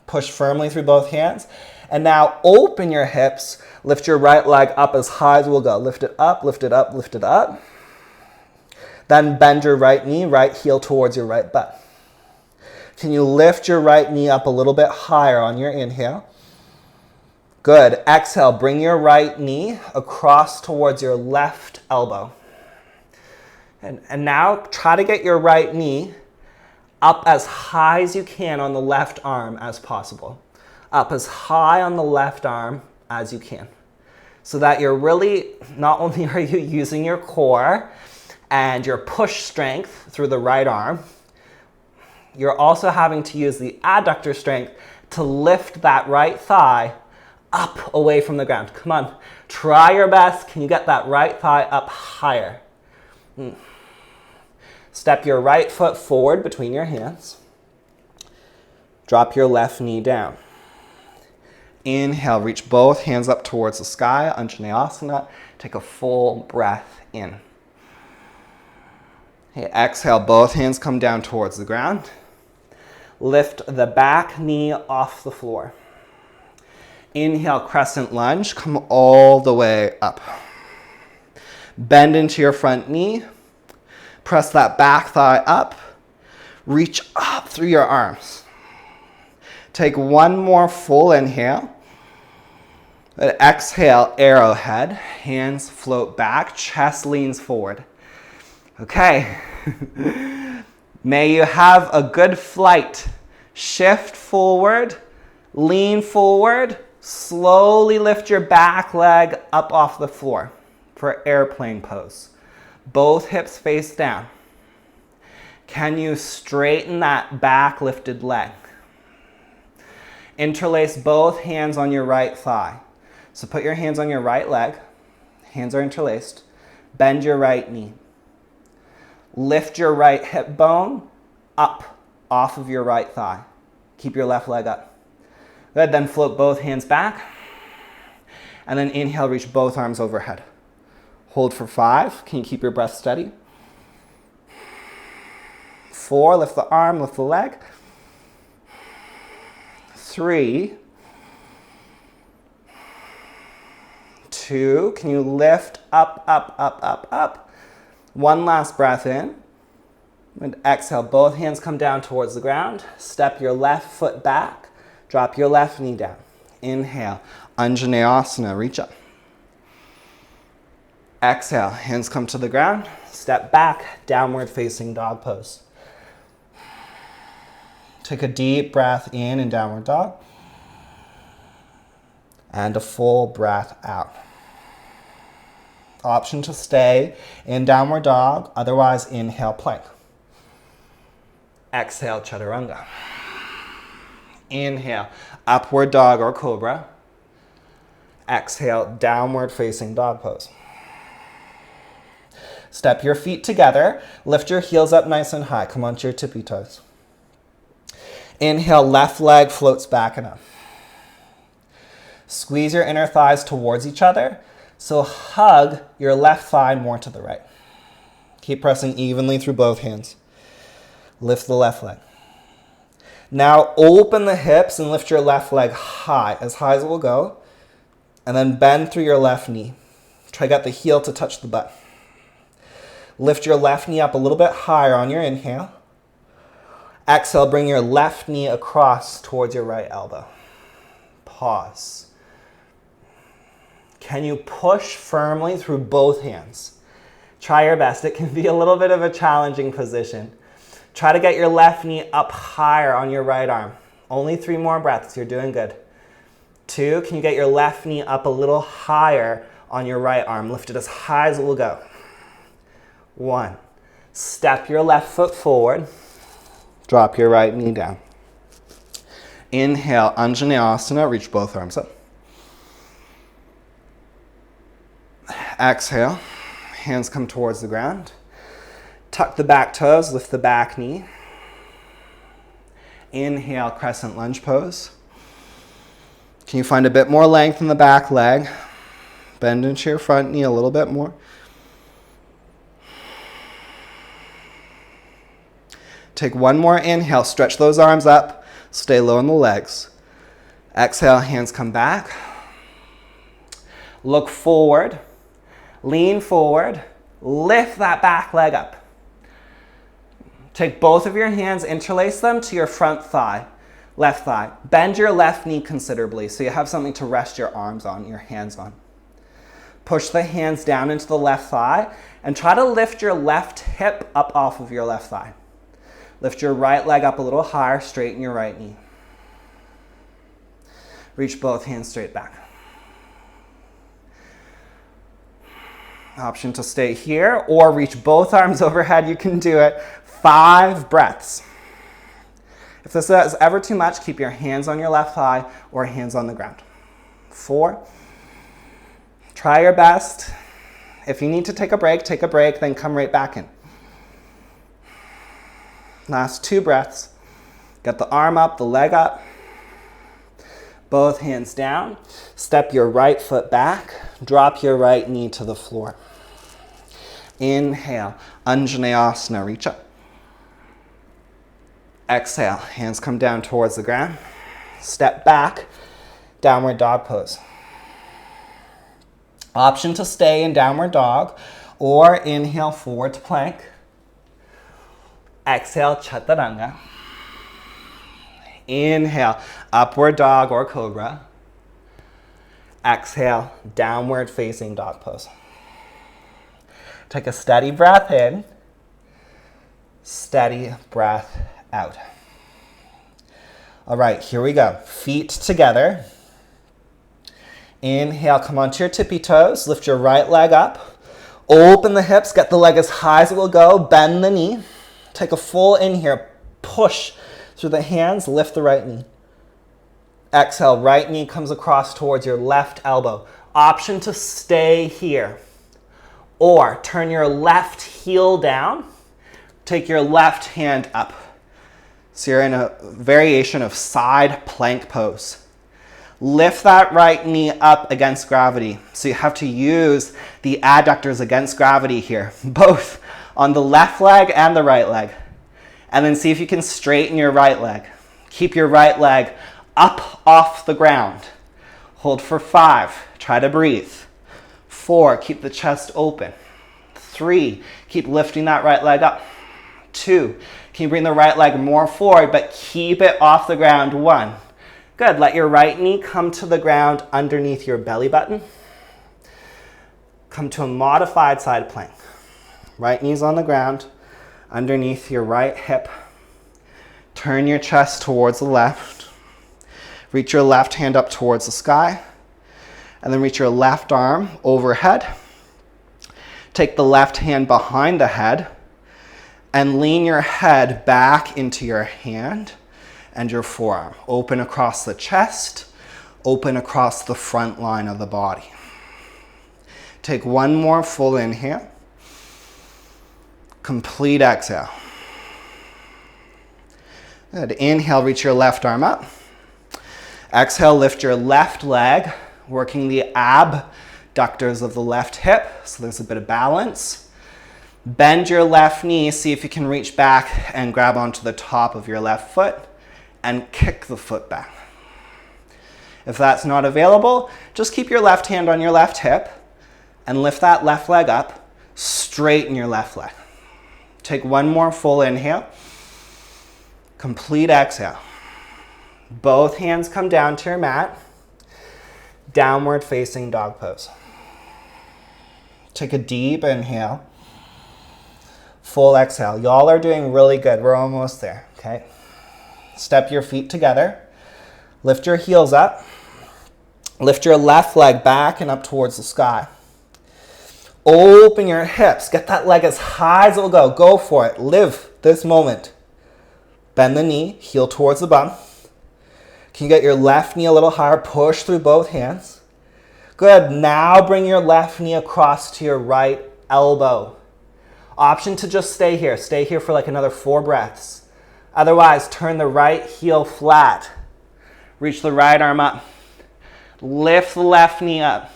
Push firmly through both hands. And now open your hips. Lift your right leg up as high as we'll go. Lift it up, lift it up, lift it up. Then bend your right knee, right heel towards your right butt. Can you lift your right knee up a little bit higher on your inhale? Good. Exhale, bring your right knee across towards your left elbow. And now try to get your right knee up as high as you can on the left arm as possible. Up as high on the left arm as you can. So that you're really, not only are you using your core and your push strength through the right arm, you're also having to use the adductor strength to lift that right thigh up away from the ground. Come on, try your best. Can you get that right thigh up higher? Step your right foot forward between your hands. Drop your left knee down. Inhale, reach both hands up towards the sky, Anjaneyasana. Take a full breath in. Okay, exhale, both hands come down towards the ground. Lift the back knee off the floor. Inhale, crescent lunge, come all the way up. Bend into your front knee. Press that back thigh up. Reach up through your arms. Take one more full inhale. Exhale, arrowhead. Hands float back, chest leans forward. Okay. May you have a good flight. Shift forward, lean forward, slowly lift your back leg up off the floor for airplane pose. Both hips face down. Can you straighten that back lifted leg? Interlace both hands on your right thigh. So put your hands on your right leg. Hands are interlaced. Bend your right knee. Lift your right hip bone up off of your right thigh. Keep your left leg up. Good, then float both hands back. And then inhale, reach both arms overhead. Hold for 5. Can you keep your breath steady? 4, lift the arm, lift the leg. 3, 2, can you lift up, up, up, up, up? One last breath in. And exhale, both hands come down towards the ground. Step your left foot back. Drop your left knee down. Inhale, Anjaneyasana, reach up. Exhale, hands come to the ground. Step back, downward facing dog pose. Take a deep breath in downward dog. And a full breath out. Option to stay in downward dog, otherwise inhale, plank. Exhale, chaturanga. Inhale, upward dog or cobra. Exhale, downward facing dog pose. Step your feet together. Lift your heels up nice and high. Come onto your tippy toes. Inhale, left leg floats back and up. Squeeze your inner thighs towards each other. So hug your left thigh more to the right. Keep pressing evenly through both hands. Lift the left leg. Now open the hips and lift your left leg high as it will go. And then bend through your left knee. Try to get the heel to touch the butt. Lift your left knee up a little bit higher on your inhale. Exhale, bring your left knee across towards your right elbow. Pause. Can you push firmly through both hands? Try your best. It can be a little bit of a challenging position. Try to get your left knee up higher on your right arm. Only 3 more breaths. You're doing good. 2, can you get your left knee up a little higher on your right arm? Lift it as high as it will go. 1, step your left foot forward. Drop your right knee down. Inhale, Anjaneyasana, reach both arms up. Exhale, hands come towards the ground. Tuck the back toes, lift the back knee. Inhale, crescent lunge pose. Can you find a bit more length in the back leg? Bend into your front knee a little bit more. Take one more inhale, stretch those arms up, stay low in the legs. Exhale, hands come back. Look forward, lean forward, lift that back leg up. Take both of your hands, interlace them to your front thigh, left thigh. Bend your left knee considerably so you have something to rest your arms on, your hands on. Push the hands down into the left thigh and try to lift your left hip up off of your left thigh. Lift your right leg up a little higher, straighten your right knee. Reach both hands straight back. Option to stay here or reach both arms overhead. You can do it. 5 breaths. If this is ever too much, keep your hands on your left thigh or hands on the ground. 4. Try your best. If you need to take a break, then come right back in. Last 2 breaths. Get the arm up, the leg up. Both hands down. Step your right foot back. Drop your right knee to the floor. Inhale, Anjaneyasana, reach up. Exhale, hands come down towards the ground. Step back. Downward dog pose. Option to stay in downward dog or inhale forward to plank. Exhale, chaturanga. Inhale, upward dog or cobra. Exhale, downward facing dog pose. Take a steady breath in, steady breath out. All right, here we go. Feet together. Inhale, come onto your tippy toes. Lift your right leg up. Open the hips, get the leg as high as it will go. Bend the knee. Take a full inhale. Push through the hands, lift the right knee. Exhale, right knee comes across towards your left elbow. Option to stay here. Or turn your left heel down. Take your left hand up. So you're in a variation of side plank pose. Lift that right knee up against gravity. So you have to use the adductors against gravity here, both on the left leg and the right leg. And then see if you can straighten your right leg. Keep your right leg up off the ground. Hold for 5. Try to breathe. 4, keep the chest open. 3, keep lifting that right leg up. 2, can you bring the right leg more forward, but keep it off the ground. 1. Good. Let your right knee come to the ground underneath your belly button. Come to a modified side plank. Right knee's on the ground, underneath your right hip. Turn your chest towards the left. Reach your left hand up towards the sky. And then reach your left arm overhead. Take the left hand behind the head and lean your head back into your hand and your forearm. Open across the chest, open across the front line of the body. Take one more full inhale. Complete exhale. Good. Inhale, reach your left arm up. Exhale, lift your left leg, working the abductors of the left hip, so there's a bit of balance. Bend your left knee, see if you can reach back and grab onto the top of your left foot and kick the foot back. If that's not available, just keep your left hand on your left hip and lift that left leg up, straighten your left leg. Take one more full inhale. Complete exhale. Both hands come down to your mat. Downward facing dog pose. Take a deep inhale. Full exhale. Y'all are doing really good. We're almost there, okay? Step your feet together. Lift your heels up. Lift your left leg back and up towards the sky. Open your hips. Get that leg as high as it will go. Go for it. Live this moment. Bend the knee. Heel towards the bum. Can you get your left knee a little higher? Push through both hands. Good. Now bring your left knee across to your right elbow. Option to just stay here. Stay here for like another 4 breaths. Otherwise, turn the right heel flat. Reach the right arm up. Lift the left knee up,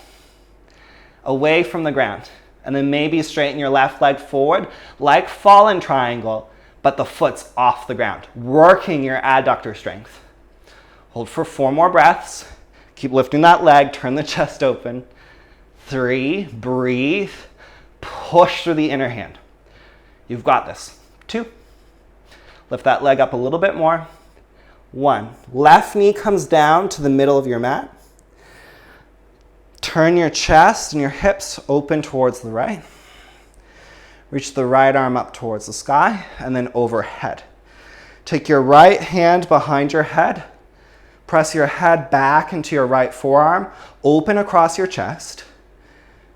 away from the ground. And then maybe straighten your left leg forward, like fallen triangle, but the foot's off the ground, working your adductor strength. Hold for 4 more breaths. Keep lifting that leg, turn the chest open. 3, breathe, push through the inner hand. You've got this. 2, lift that leg up a little bit more. 1, left knee comes down to the middle of your mat. Turn your chest and your hips open towards the right. Reach the right arm up towards the sky and then overhead. Take your right hand behind your head. Press your head back into your right forearm. Open across your chest.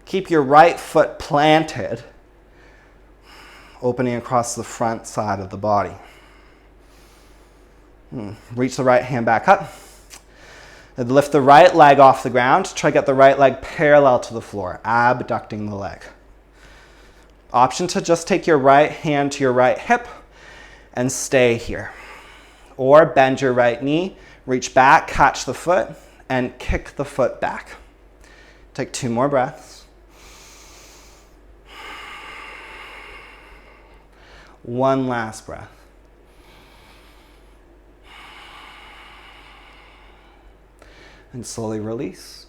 Keep your right foot planted, opening across the front side of the body. Reach the right hand back up. And lift the right leg off the ground. Try to get the right leg parallel to the floor, abducting the leg. Option to just take your right hand to your right hip and stay here. Or bend your right knee, reach back, catch the foot, and kick the foot back. Take 2 more breaths. 1 last breath. And slowly release.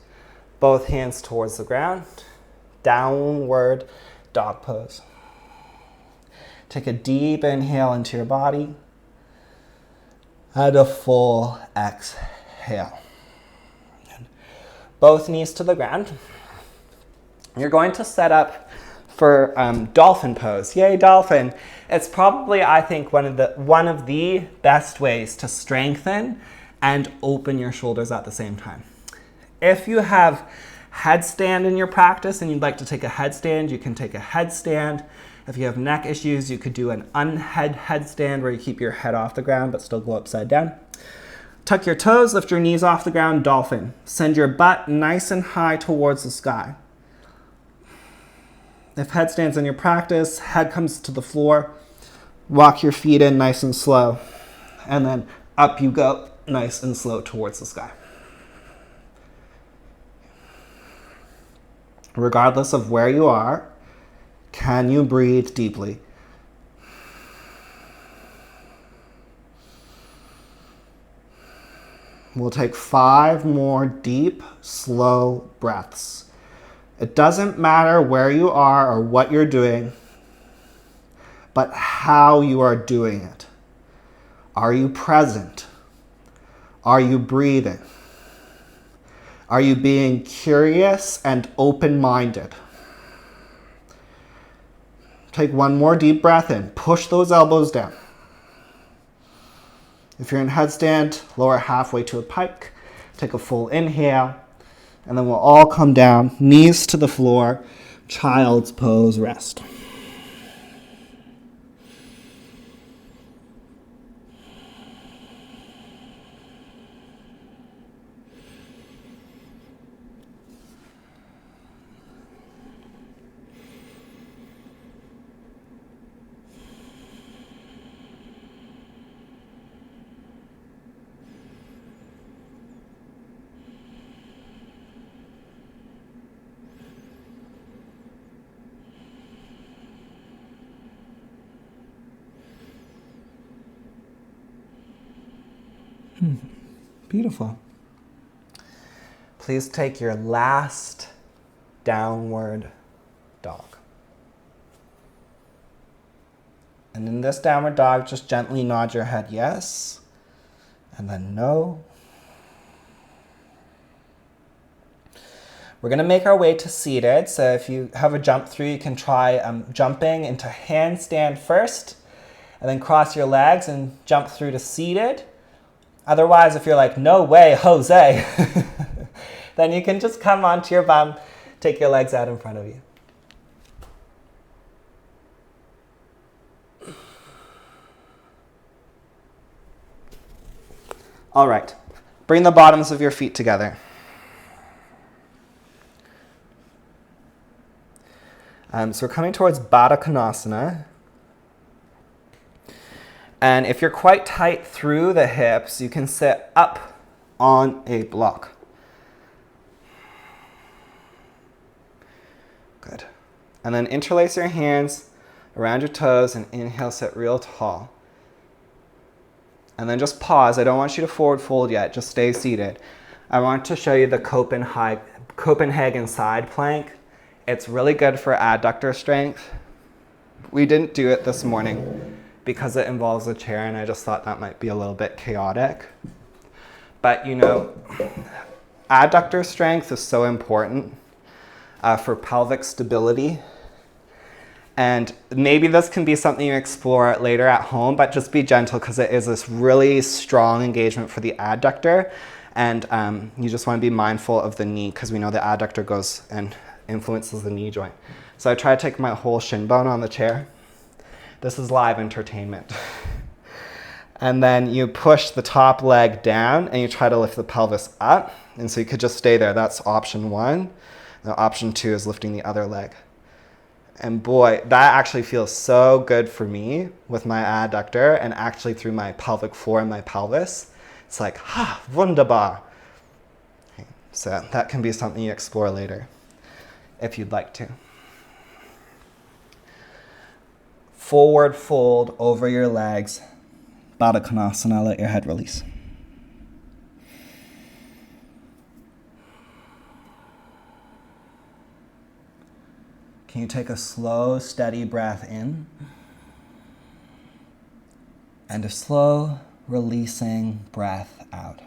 Both hands towards the ground. Downward dog pose. Take a deep inhale into your body. And a full exhale. Both knees to the ground. You're going to set up for dolphin pose. Yay, dolphin. It's probably, I think, one of the best ways to strengthen and open your shoulders at the same time. If you have headstand in your practice and you'd like to take a headstand, you can take a headstand. If you have neck issues, you could do an headstand where you keep your head off the ground but still go upside down. Tuck your toes, lift your knees off the ground, dolphin. Send your butt nice and high towards the sky. If headstand's in your practice, head comes to the floor, walk your feet in nice and slow, and then up you go, nice and slow towards the sky. Regardless of where you are, can you breathe deeply? We'll take 5 more deep, slow breaths. It doesn't matter where you are or what you're doing, but how you are doing it. Are you present? Are you breathing? Are you being curious and open-minded? Take 1 more deep breath in. Push those elbows down. If you're in headstand, lower halfway to a pike. Take a full inhale. And then we'll all come down, knees to the floor, child's pose, rest. Beautiful. Please take your last downward dog. And in this downward dog, just gently nod your head yes, and then no. We're going to make our way to seated. So if you have a jump through, you can try jumping into handstand first, and then cross your legs and jump through to seated. Otherwise, if you're like, no way, Jose, then you can just come onto your bum, take your legs out in front of you. All right, bring the bottoms of your feet together. So we're coming towards Baddha Konasana. And if you're quite tight through the hips, you can sit up on a block. Good. And then interlace your hands around your toes and inhale, sit real tall. And then just pause. I don't want you to forward fold yet. Just stay seated. I want to show you the Copenhagen side plank. It's really good for adductor strength. We didn't do it this morning because it involves a chair, and I just thought that might be a little bit chaotic. But you know, adductor strength is so important for pelvic stability. And maybe this can be something you explore later at home, but just be gentle because it is this really strong engagement for the adductor. And you just want to be mindful of the knee because we know the adductor goes and influences the knee joint. So I try to take my whole shin bone on the chair. This is live entertainment. And then you push the top leg down and you try to lift the pelvis up. And so you could just stay there. That's option 1. Now option 2 is lifting the other leg. And boy, that actually feels so good for me with my adductor and actually through my pelvic floor and my pelvis. It's like, wunderbar. Okay, so that can be something you explore later if you'd like to. Forward fold over your legs. Baddha Konasana, let your head release. Can you take a slow, steady breath in? And a slow, releasing breath out.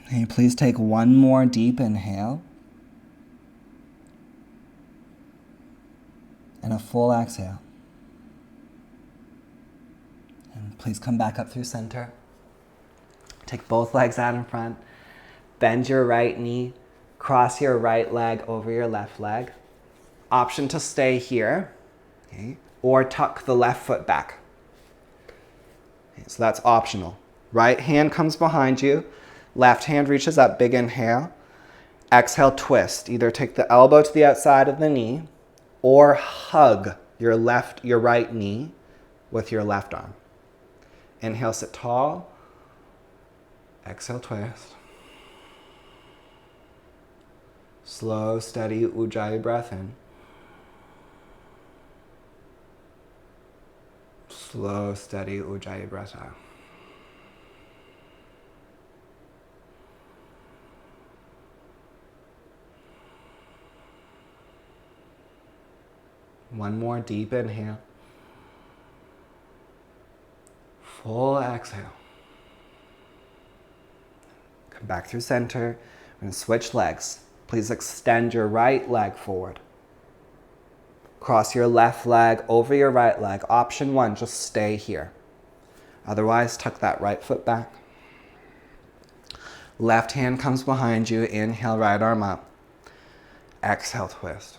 Can you please take one more deep inhale and a full exhale. And please come back up through center. Take both legs out in front. Bend your right knee. Cross your right leg over your left leg. Option to stay here, okay, or tuck the left foot back. Okay, so that's optional. Right hand comes behind you. Left hand reaches up, big inhale. Exhale, twist. Either take the elbow to the outside of the knee or hug your right knee with your left arm. Inhale, sit tall. Exhale, twist. Slow, steady Ujjayi breath in. Slow, steady Ujjayi breath out. One more deep inhale. Full exhale. Come back through center. We're going to switch legs. Please extend your right leg forward. Cross your left leg over your right leg. Option one, just stay here. Otherwise, tuck that right foot back. Left hand comes behind you. Inhale, right arm up. Exhale, twist.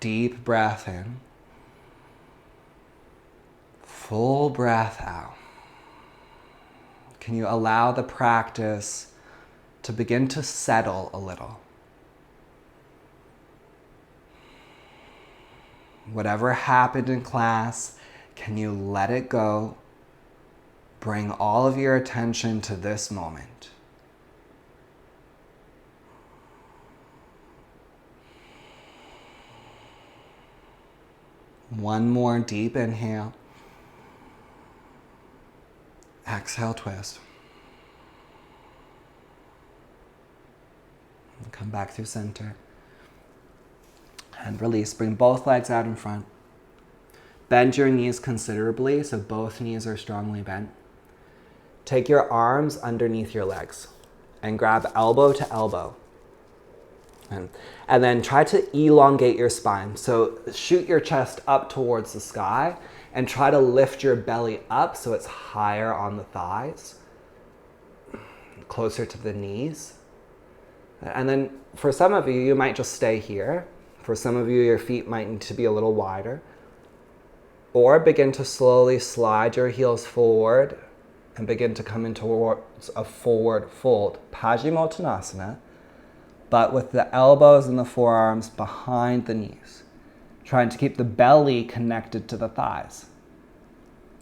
Deep breath in. Full breath out. Can you allow the practice to begin to settle a little? Whatever happened in class, can you let it go? Bring all of your attention to this moment. One more deep inhale. Exhale, twist. And come back through center. And release. Bring both legs out in front. Bend your knees considerably so both knees are strongly bent. Take your arms underneath your legs and grab elbow to elbow. And then try to elongate your spine. So shoot your chest up towards the sky and try to lift your belly up so it's higher on the thighs, closer to the knees. And then for some of you, you might just stay here. For some of you, your feet might need to be a little wider. Or begin to slowly slide your heels forward and begin to come in towards a forward fold, Paschimottanasana, but with the elbows and the forearms behind the knees, trying to keep the belly connected to the thighs.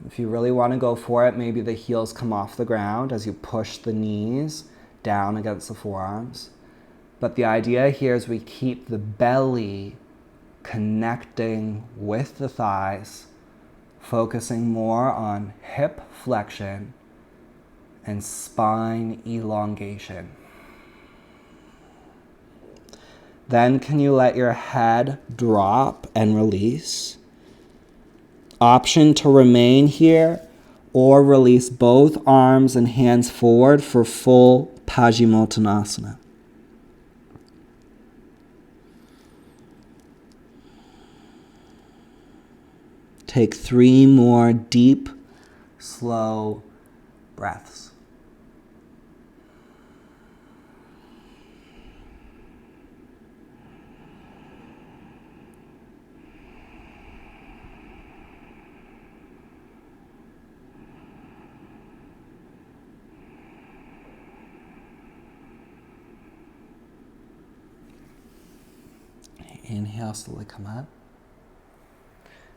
If you really want to go for it, maybe the heels come off the ground as you push the knees down against the forearms. But the idea here is we keep the belly connecting with the thighs, focusing more on hip flexion and spine elongation. Then can you let your head drop and release? Option to remain here or release both arms and hands forward for full Paschimottanasana. Take 3 more deep, slow breaths. Inhale, slowly come up.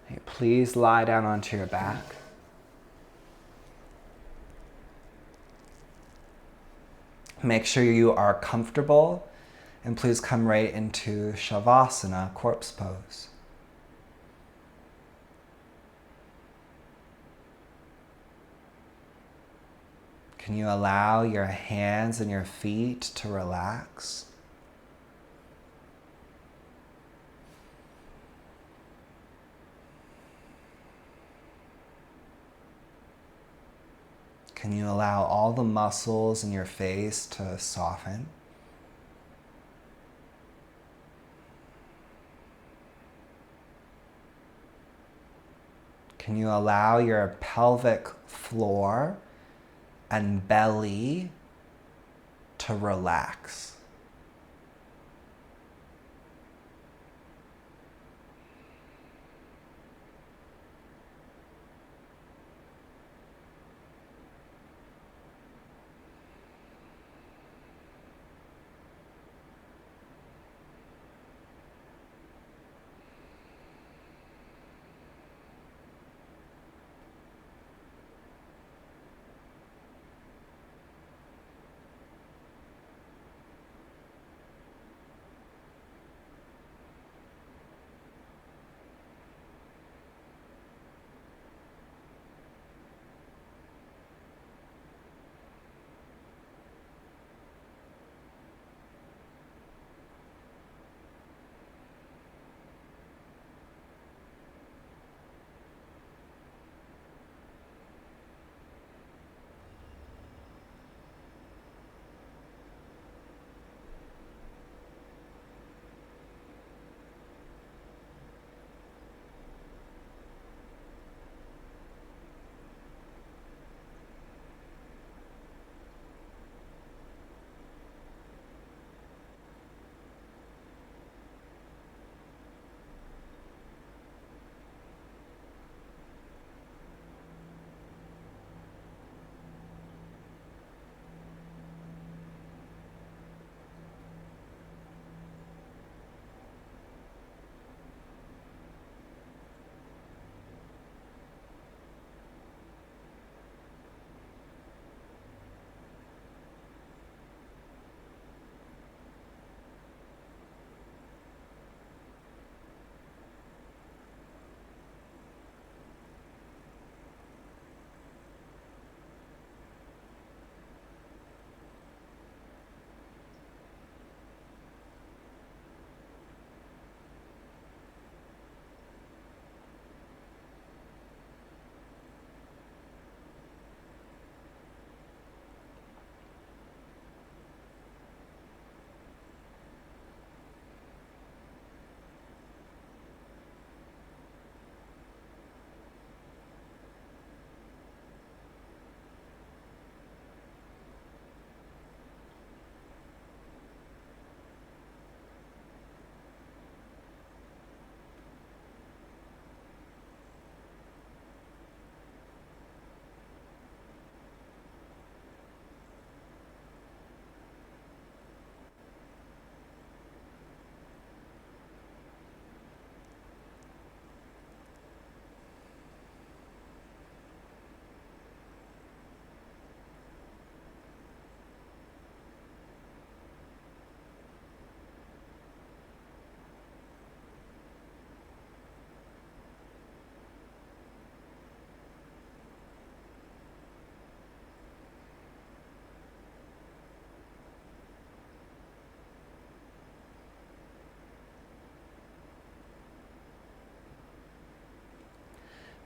Okay, please lie down onto your back. Make sure you are comfortable, and please come right into Shavasana, corpse pose. Can you allow your hands and your feet to relax? Can you allow all the muscles in your face to soften? Can you allow your pelvic floor and belly to relax?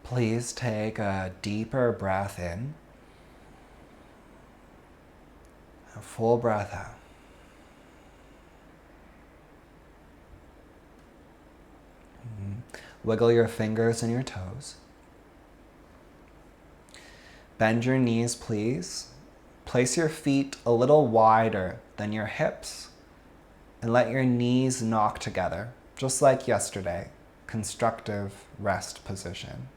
Please take a deeper breath in, a full breath out. Wiggle your fingers and your toes. Bend your knees, please. Place your feet a little wider than your hips and let your knees knock together, just like yesterday, constructive rest position.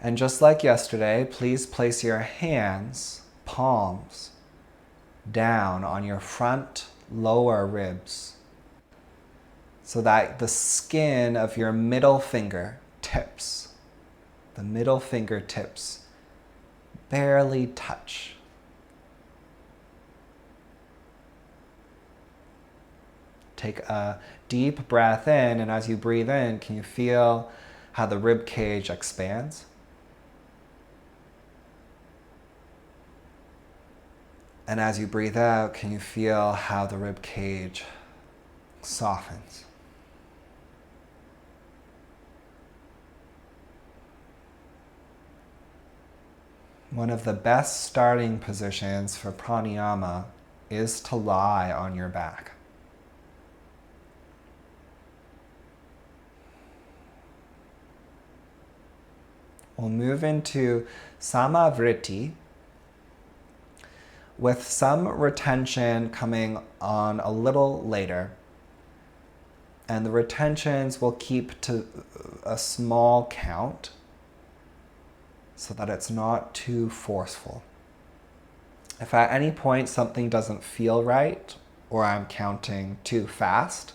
And just like yesterday, please place your hands, palms, down on your front lower ribs so that the skin of your middle finger tips, the middle fingertips barely touch. Take a deep breath in, and as you breathe in, can you feel how the rib cage expands? And as you breathe out, can you feel how the rib cage softens? One of the best starting positions for pranayama is to lie on your back. We'll move into samavritti, with some retention coming on a little later. And the retentions will keep to a small count so that it's not too forceful. If at any point something doesn't feel right, or I'm counting too fast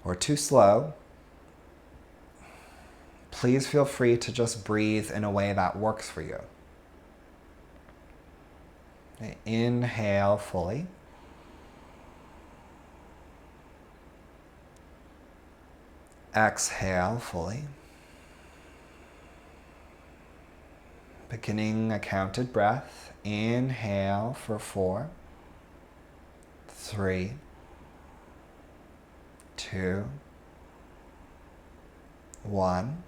or too slow, please feel free to just breathe in a way that works for you. Okay, inhale fully. Exhale fully. Beginning a counted breath. Inhale for 4, 3, 2, 1.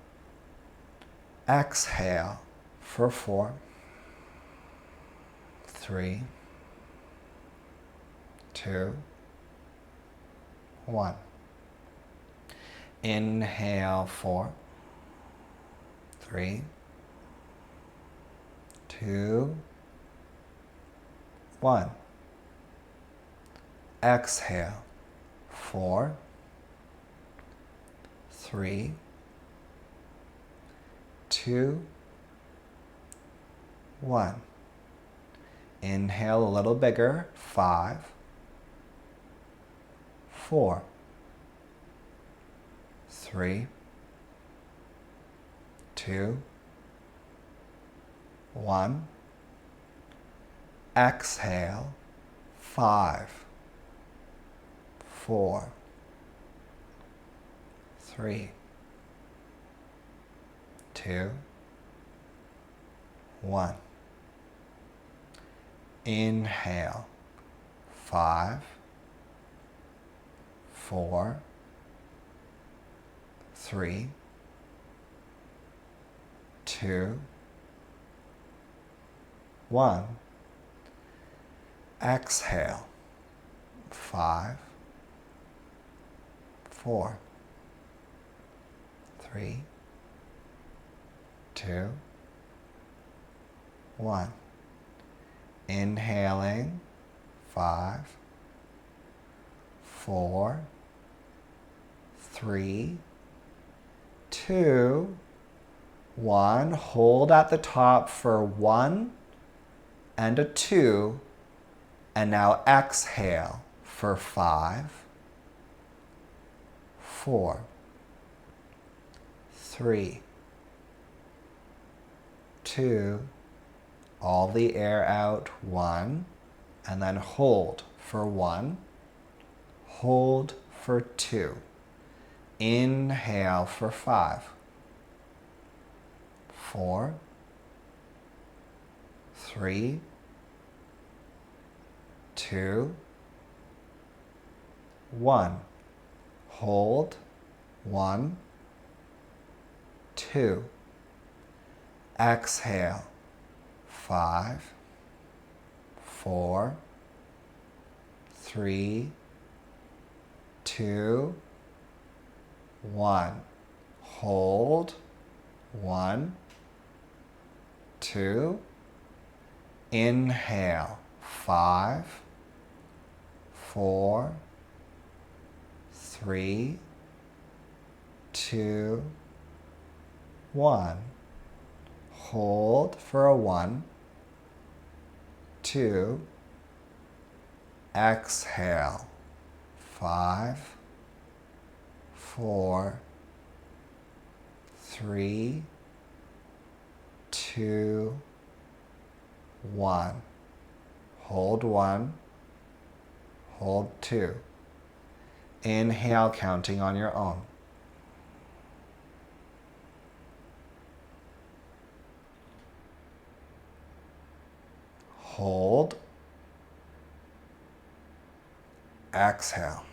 Exhale for 4, 3, 2, 1. Inhale 4, 3, 2, 1. Exhale 4, 3, 2, 1. Inhale a little bigger. 5, 4, 3, 2, 1. Exhale 5, 4, 3, 2, 1. Inhale 5, 4, 3, 2, 1. Exhale 5, 4, 3, 2, 1. Inhaling 5, 4, 3, 2, 1. Hold at the top for 1 and a 2, and now exhale for 5, 4, 3, 2, all the air out, 1, and then hold for 1, hold for 2, inhale for 5, 4, 3, 2, 1. Hold. 1, 2. Exhale. 5, 4, 3, 2, 1. Hold. 1, 2. Inhale. 5, 4, 3, 2, 1. Hold for a 1, 2. Exhale. 5, 4, 3, 2, 1. Hold 1, hold 2. Inhale, counting on your own. Hold. Exhale.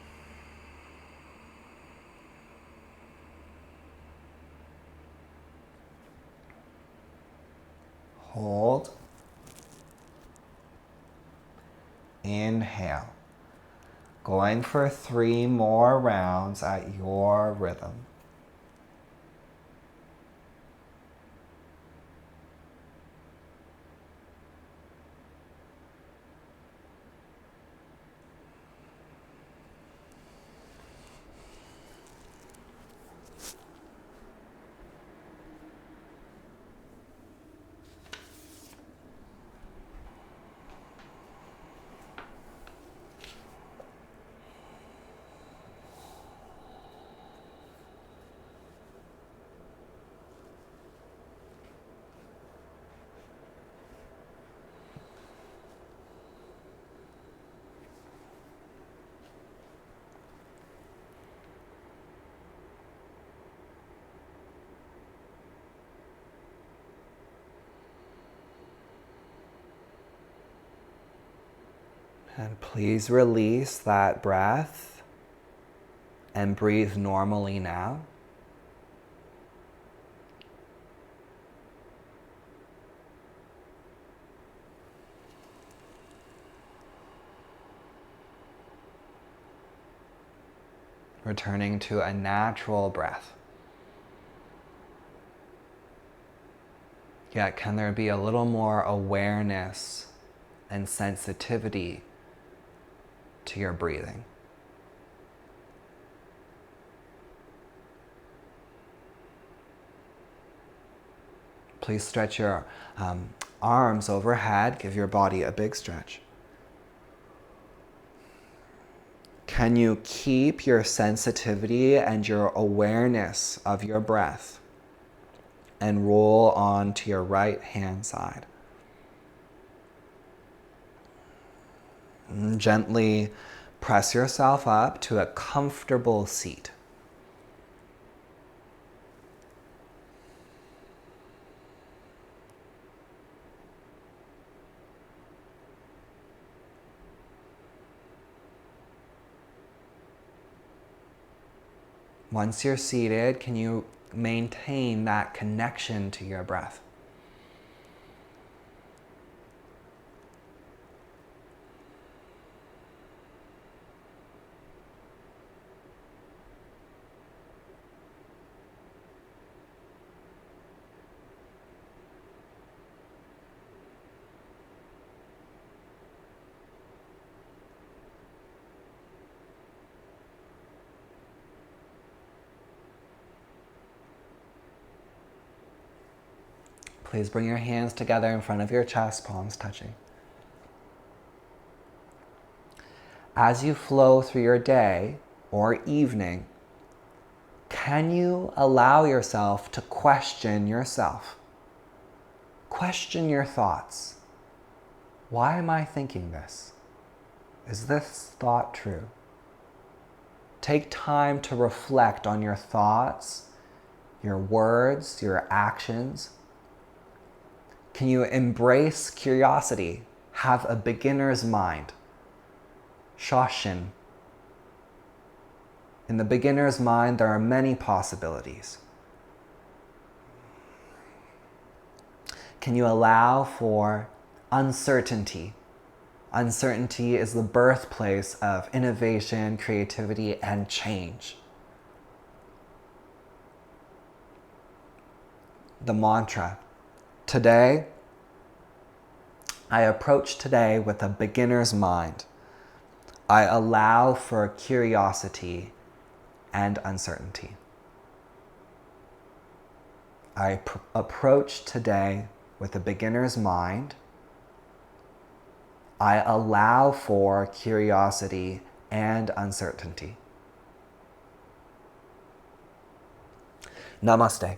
Hold. Inhale. Going for 3 more rounds at your rhythm. And please release that breath and breathe normally now. Returning to a natural breath. Yet, can there be a little more awareness and sensitivity to your breathing? Please stretch your arms overhead. Give your body a big stretch. Can you keep your sensitivity and your awareness of your breath and roll on to your right hand side? And gently press yourself up to a comfortable seat. Once you're seated, can you maintain that connection to your breath? Please bring your hands together in front of your chest, palms touching. As you flow through your day or evening, can you allow yourself to question yourself? Question your thoughts. Why am I thinking this? Is this thought true? Take time to reflect on your thoughts, your words, your actions. Can you embrace curiosity? Have a beginner's mind. Shoshin. In the beginner's mind, there are many possibilities. Can you allow for uncertainty? Uncertainty is the birthplace of innovation, creativity, and change. The mantra. Today, I approach today with a beginner's mind. I allow for curiosity and uncertainty. I approach today with a beginner's mind. I allow for curiosity and uncertainty. Namaste.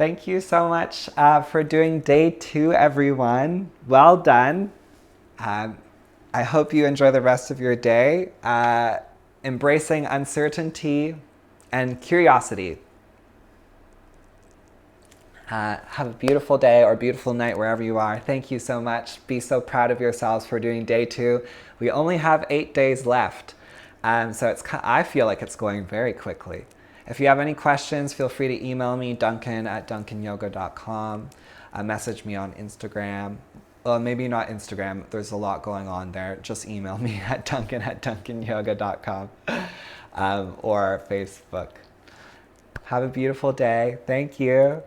Thank you so much for doing day 2, everyone. Well done. I hope you enjoy the rest of your day, embracing uncertainty and curiosity. Have a beautiful day or beautiful night wherever you are. Thank you so much. Be so proud of yourselves for doing day 2. We only have 8 days left, so I feel like it's going very quickly. If you have any questions, feel free to email me, duncan@duncanyoga.com. Message me on Instagram. Well, maybe not Instagram. There's a lot going on there. Just email me at duncan@duncanyoga.com or Facebook. Have a beautiful day. Thank you.